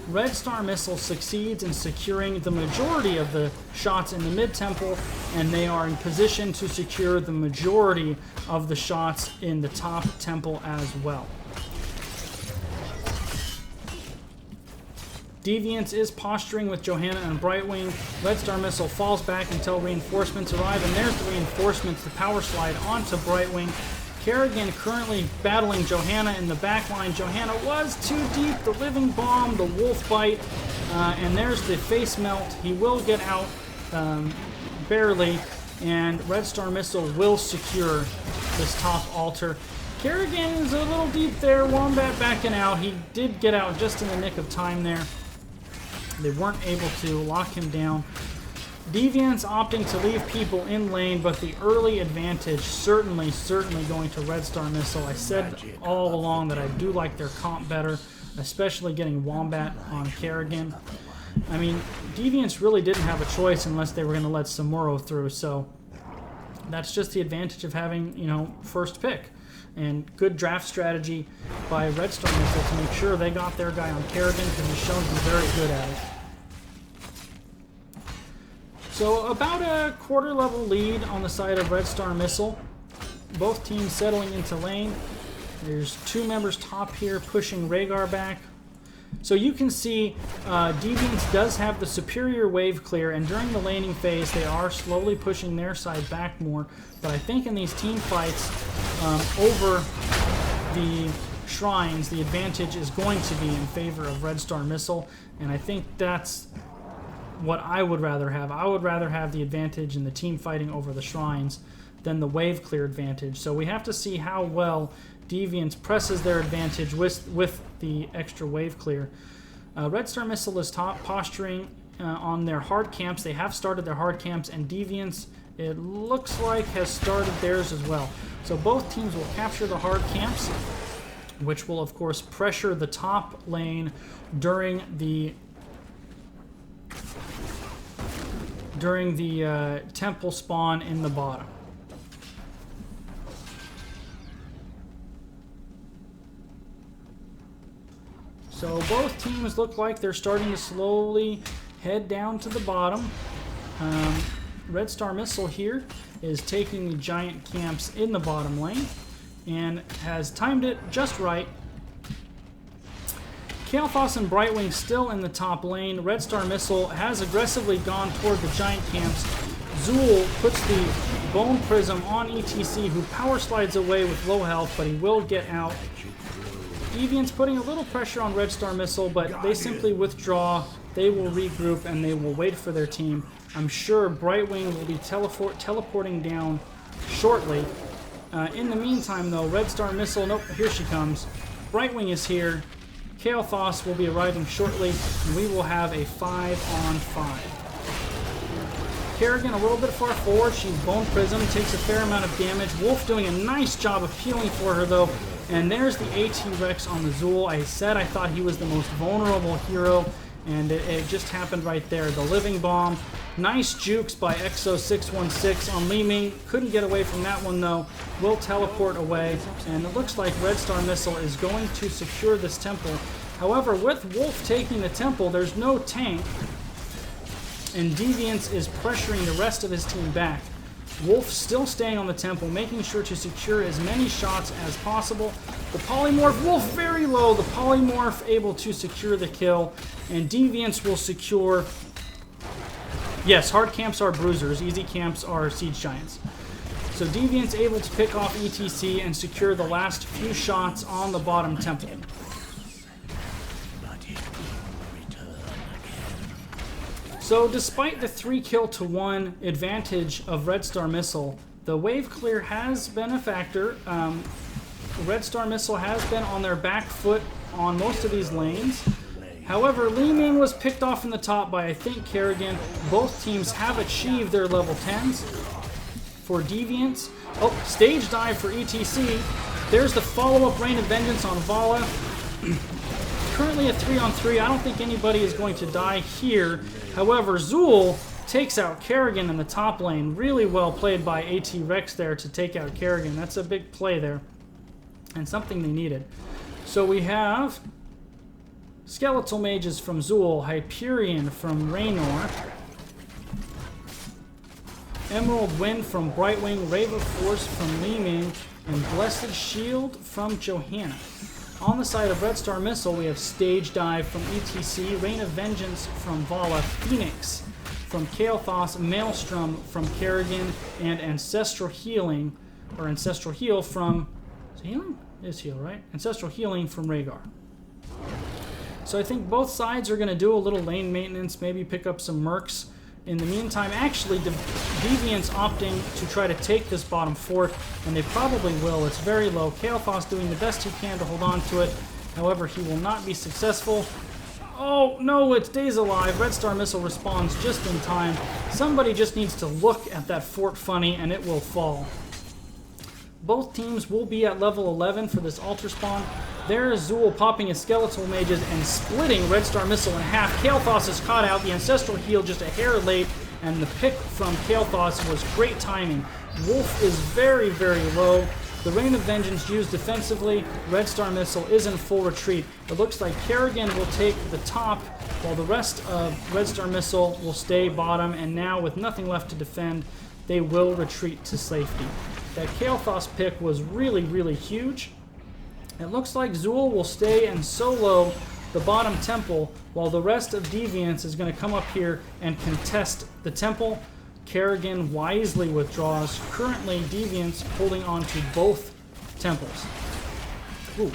Red Star Missile succeeds in securing the majority of the shots in the mid-temple, and they are in position to secure the majority of the shots in the top temple as well. Deviants is posturing with Johanna and Brightwing. Red Star Missile falls back until reinforcements arrive, and there's the reinforcements, the power slide onto Brightwing. Kerrigan currently battling Johanna in the back line. Johanna was too deep, the living bomb, the wolf bite, and there's the face melt. He will get out barely, and Red Star Missile will secure this top altar. Kerrigan is a little deep there, Wombat backing out. He did get out just in the nick of time there. They weren't able to lock him down. Deviants opting to leave people in lane, but the early advantage certainly going to Red Star Missile. I said all along that I do like their comp better, especially getting Wombat on Kerrigan. I mean, Deviants really didn't have a choice unless they were going to let Samuro through, so that's just the advantage of having, you know, first pick. And good draft strategy by Red Star Missile to make sure they got their guy on Kerrigan, because he's shown to be very good at it. So about a quarter level lead on the side of Red Star Missile. Both teams settling into lane. There's two members top here pushing Rhaegar back. So you can see Deviants does have the superior wave clear, and during the laning phase they are slowly pushing their side back more. But I think in these team fights over the shrines, the advantage is going to be in favor of Red Star Missile, and I think that's what I would rather have. I would rather have the advantage in the team fighting over the shrines than the wave clear advantage. So we have to see how well Deviants presses their advantage with the extra wave clear. Red Star Missile is top posturing on their hard camps. They have started their hard camps, and Deviants, it looks like, has started theirs as well. So both teams will capture the hard camps, which will of course pressure the top lane during the temple spawn in the bottom. So both teams look like they're starting to slowly head down to the bottom. Red Star Missile here is taking the giant camps in the bottom lane and has timed it just right. Kael'thas and Brightwing still in the top lane. Red Star Missile has aggressively gone toward the giant camps. Zul puts the Bone Prism on ETC, who power slides away with low health, but he will get out. Deviants putting a little pressure on Red Star Missile, but they simply withdraw. They will regroup and they will wait for their team. I'm sure Brightwing will be teleporting down shortly. In the meantime, though, Red Star Missile, nope, here she comes. Brightwing is here. Kael'thas will be arriving shortly, and we will have a 5-on-5. Kerrigan a little bit far forward. She's Bone Prism, takes a fair amount of damage. Wolf doing a nice job of healing for her, though. And there's the AT-Rex on the Zool. I said I thought he was the most vulnerable hero, and it just happened right there. The Living Bomb. Nice jukes by Exo616 on Li Ming. Couldn't get away from that one, though. Will teleport away, and it looks like Red Star Missile is going to secure this temple. However, with Wolf taking the temple, there's no tank, and Deviants is pressuring the rest of his team back. Wolf still staying on the temple, making sure to secure as many shots as possible. The Polymorph, Wolf very low. The Polymorph able to secure the kill, and Deviants will secure... Yes, hard camps are bruisers, easy camps are siege giants. So Deviant's able to pick off ETC and secure the last few shots on the bottom temple. So despite the 3-kill-to-1 advantage of Red Star Missile, the wave clear has been a factor. Red Star Missile has been on their back foot on most of these lanes. However, Li Ming was picked off in the top by, I think, Kerrigan. Both teams have achieved their level 10s. For Deviants, oh, stage dive for ETC. There's the follow-up Rain of Vengeance on Vala. Currently a 3-on-3. I don't think anybody is going to die here. However, Zool takes out Kerrigan in the top lane. Really well played by AT-Rex there to take out Kerrigan. That's a big play there, and something they needed. So we have Skeletal Mages from Zool, Hyperion from Raynor, Emerald Wind from Brightwing, Rave of Force from Li Ming, and Blessed Shield from Johanna. On the side of Red Star Missile, we have Stage Dive from ETC, Rain of Vengeance from Vala, Phoenix from Kael'thas, Maelstrom from Kerrigan, and Ancestral Healing, or Ancestral Heal from... Is it Healing? It is Heal, right? Ancestral Healing from Rhaegar. So I think both sides are going to do a little lane maintenance, maybe pick up some mercs. In the meantime, actually, Deviant's opting to try to take this bottom fort, and they probably will. It's very low. Kael'thas doing the best he can to hold on to it. However, he will not be successful. Oh, no, it stays alive. Red Star Missile responds just in time. Somebody just needs to look at that fort funny, and it will fall. Both teams will be at level 11 for this altar spawn. There's Zool popping his Skeletal Mages and splitting Red Star Missile in half. Kael'thas is caught out. The Ancestral Heal just a hair late, and the pick from Kael'thas was great timing. Wolf is very, very low. The Rain of Vengeance used defensively. Red Star Missile is in full retreat. It looks like Kerrigan will take the top, while the rest of Red Star Missile will stay bottom, and now with nothing left to defend, they will retreat to safety. That Kael'thas pick was really, really huge. It looks like Zool will stay and solo the bottom temple, while the rest of Deviants is going to come up here and contest the temple. Kerrigan wisely withdraws. Currently, Deviants holding on to both temples. Ooh.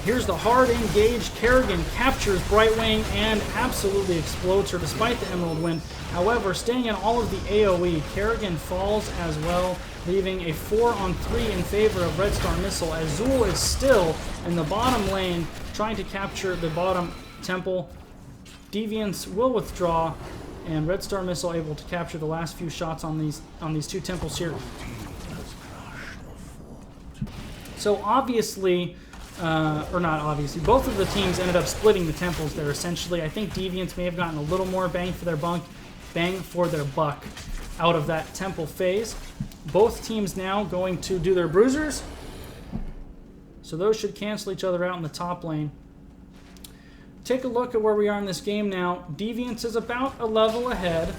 Here's the hard engage. Kerrigan captures Brightwing and absolutely explodes her despite the Emerald Wind. However, staying in all of the AoE, Kerrigan falls as well, leaving a 4-on-3 in favor of Red Star Missile, as Zool is still in the bottom lane trying to capture the bottom temple. Deviants will withdraw, and Red Star Missile able to capture the last few shots on these two temples here. So obviously, or not obviously, both of the teams ended up splitting the temples there essentially. I think Deviants may have gotten a little more bang for their buck out of that temple phase. Both teams now going to do their bruisers, so those should cancel each other out in the top lane. Take a look at where we are in this game now. Deviants is about a level ahead,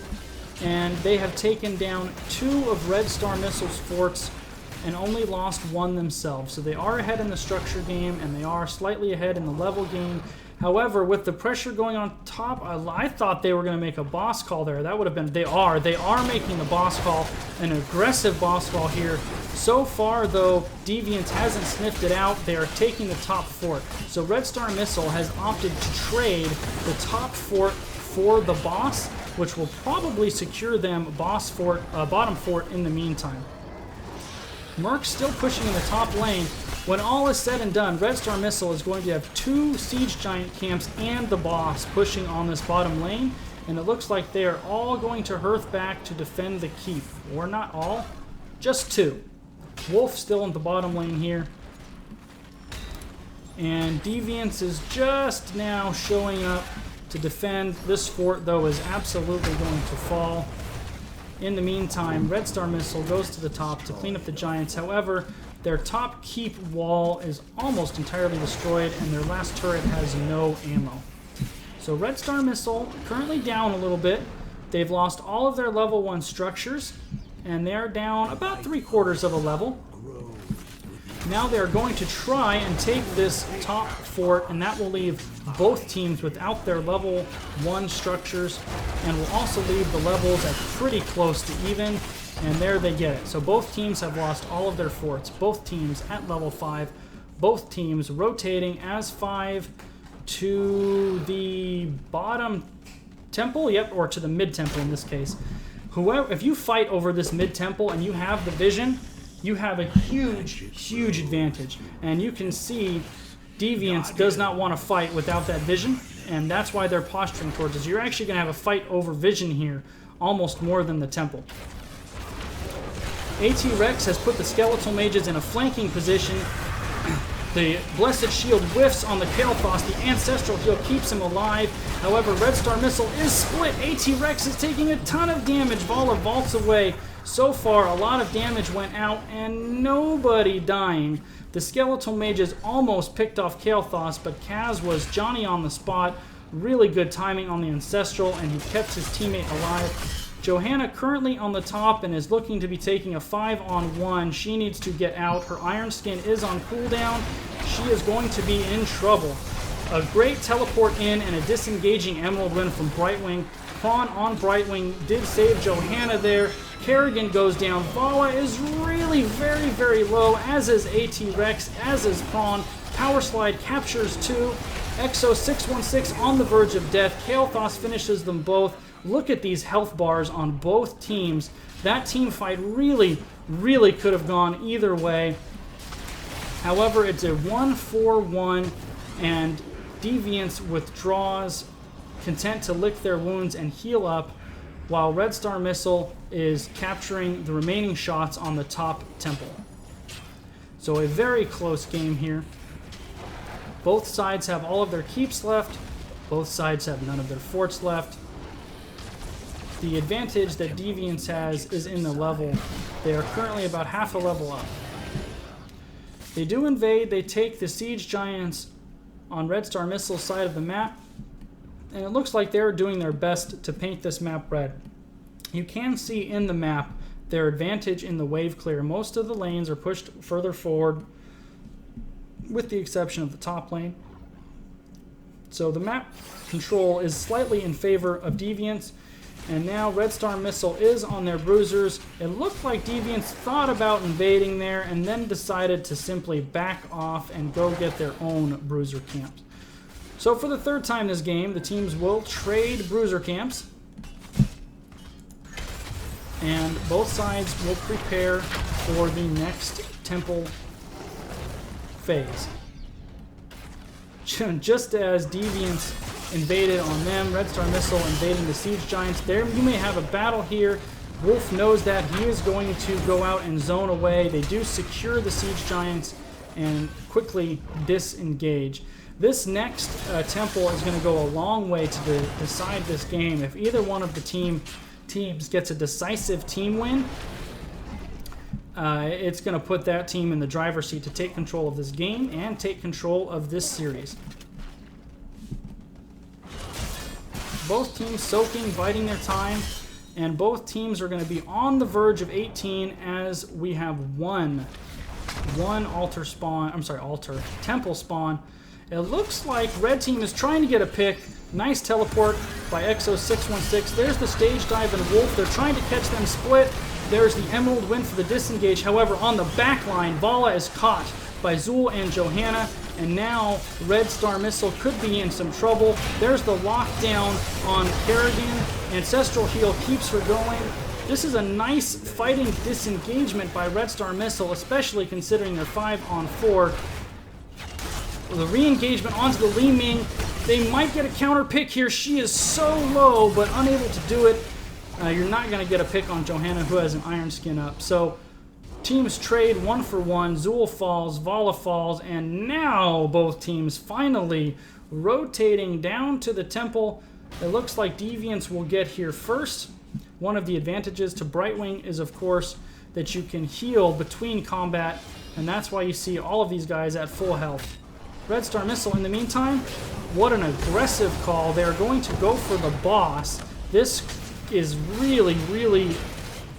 and they have taken down 2 of Red Star Missile's forts and only lost 1 themselves. So they are ahead in the structure game, and they are slightly ahead in the level game. However, with the pressure going on top, I thought they were going to make a boss call there. That would have been... They are making the boss call, an aggressive boss call here. So far, though, Deviants hasn't sniffed it out. They are taking the top fort. So Red Star Missile has opted to trade the top fort for the boss, which will probably secure them bottom fort in the meantime. Merc still pushing in the top lane. When all is said and done, Red Star Missile is going to have 2 Siege Giant camps and the boss pushing on this bottom lane. and it looks like they are all going to hearth back to defend the keep. Or not all, just 2. Wolf still in the bottom lane here. And Deviants is just now showing up to defend. This fort, though, is absolutely going to fall. In the meantime, Red Star Missile goes to the top to clean up the Giants. However, their top keep wall is almost entirely destroyed, and their last turret has no ammo. So Red Star Missile currently down a little bit. They've lost all of their level 1 structures, and they're down about 3/4 of a level. Now they're going to try and take this top fort, and that will leave both teams without their level 1 structures, and will also leave the levels at pretty close to even, and there they get it. So both teams have lost all of their forts, both teams at level 5, both teams rotating as 5 to the bottom temple, yep, or to the mid temple in this case. Whoever, if you fight over this mid temple and you have the vision, you have a huge advantage. And you can see Deviants does not want to fight without that vision, and that's why they're posturing towards us. You're actually going to have a fight over vision here, almost more than the temple. AT Rex has put the skeletal mages in a flanking position. The Blessed Shield whiffs on the Kael'thas. The Ancestral Heal keeps him alive. However, Red Star Missile is split. AT Rex is taking a ton of damage. Vala vaults away. So far, a lot of damage went out and nobody dying. The Skeletal Mages almost picked off Kael'thas, but Kaz was Johnny on the spot. Really good timing on the Ancestral, and he kept his teammate alive. Johanna currently on the top and is looking to be taking a 5-on-1. She needs to get out. Her Iron Skin is on cooldown. She is going to be in trouble. A great teleport in and a disengaging Emerald Wind from Brightwing. Prawn on Brightwing did save Johanna there. Kerrigan goes down. Vala is really very low, as is AT Rex, as is Prawn. Power Slide captures 2. Exo 616 on the verge of death. Kael'thas finishes them both. Look at these health bars on both teams. That team fight really could have gone either way. However, it's a 1-4-1, and Deviants withdraws, content to lick their wounds and heal up, while Red Star Missile is capturing the remaining shots on the top temple. So a very close game here. Both sides have all of their keeps left. Both sides have none of their forts left. The advantage that Deviants has is in the level. They are currently about half a level up. They do invade. They take the Siege Giants on Red Star Missile's side of the map, and it looks like they're doing their best to paint this map red. You can see in the map their advantage in the wave clear. Most of the lanes are pushed further forward, with the exception of the top lane. So the map control is slightly in favor of Deviants. And now Red Star Missile is on their bruisers. It looked like Deviants thought about invading there and then decided to simply back off and go get their own bruiser camps. So for the third time this game, the teams will trade bruiser camps. And both sides will prepare for the next temple phase. Just as Deviants invaded on them, Red Star Missile invading the Siege Giants. There you may have a battle here. Wolf knows that. He is going to go out and zone away. They do secure the Siege Giants and quickly disengage. This next temple is going to go a long way to decide this game. If either one of the teams gets a decisive team win, it's going to put that team in the driver's seat to take control of this game and take control of this series. Both teams soaking, biding their time, and both teams are going to be on the verge of 18 as we have one temple spawn. It looks like red team is trying to get a pick. Nice teleport by Exo 616. There's the stage dive and Wolf. They're trying to catch them split. There's the Emerald Wind for the disengage. However, on the back line, Vala is caught by Zul and Johanna, and now Red Star Missile could be in some trouble. There's the lockdown on Kerrigan. Ancestral Heal keeps her going. This is a nice fighting disengagement by Red Star Missile, especially considering they're 5-on-4. The re-engagement onto the Li Ming. They might get a counter pick here. She is so low, but unable to do it. You're not going to get a pick on Johanna, who has an Iron Skin up. So teams trade 1 for 1. Zool falls, Vala falls, and now both teams finally rotating down to the temple. It looks like Deviants will get here first. One of the advantages to Brightwing is, of course, that you can heal between combat, and that's why you see all of these guys at full health. Red Star Missile, in the meantime, what an aggressive call. They're going to go for the boss. This is really, really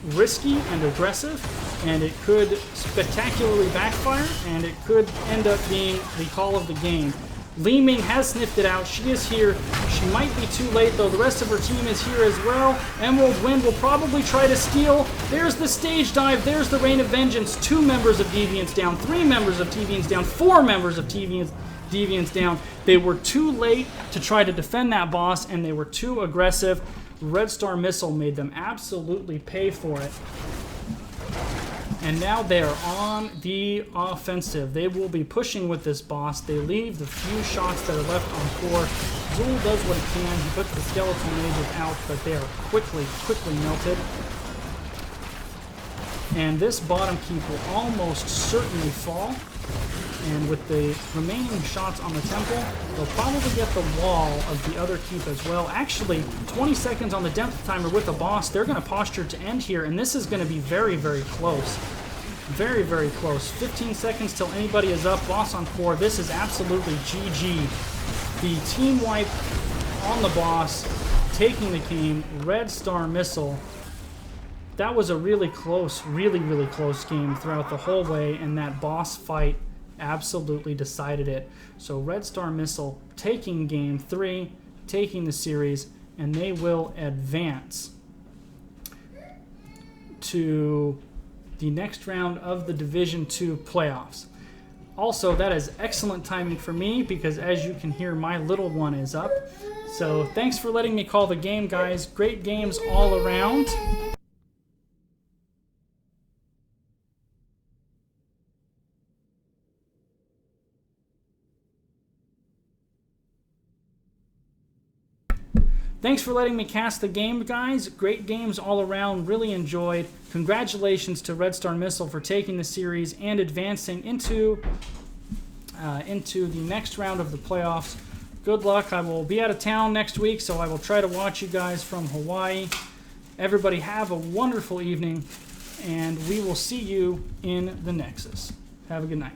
risky and aggressive, and it could spectacularly backfire, and it could end up being the call of the game. Li Ming has sniffed it out. She is here. She might be too late, though. The rest of her team is here as well. Emerald Wind will probably try to steal. There's the stage dive. There's the Rain of Vengeance. 2 members of Deviants down. 3 members of Deviants down. 4 members of Deviants down. They were too late to try to defend that boss, and they were too aggressive. Red Star Missile made them absolutely pay for it. And now they're on the offensive. They will be pushing with this boss. They leave the few shots that are left on core. Zool does what he can. He puts the skeleton mages out, but they are quickly melted. And this bottom keep will almost certainly fall. And with the remaining shots on the temple, they'll probably get the wall of the other keep as well. Actually, 20 seconds on the depth timer with the boss. They're going to posture to end here, and this is going to be very, very close. Very, very close. 15 seconds till anybody is up. Boss on core. This is absolutely GG. The team wipe on the boss, taking the game. Red Star Missile. That was a really close, really, really close game throughout the whole way, and that boss fight absolutely decided it. So Red Star Missile taking game 3, taking the series, and they will advance to the next round of the Division 2 playoffs. Also, that is excellent timing for me because, as you can hear, my little one is up. So thanks for letting me call the game, guys. Great games all around. Thanks for letting me cast the game, guys. Great games all around. Really enjoyed. Congratulations to Red Star Missile for taking the series and advancing into the next round of the playoffs. Good luck. I will be out of town next week, so I will try to watch you guys from Hawaii. Everybody have a wonderful evening, and we will see you in the Nexus. Have a good night.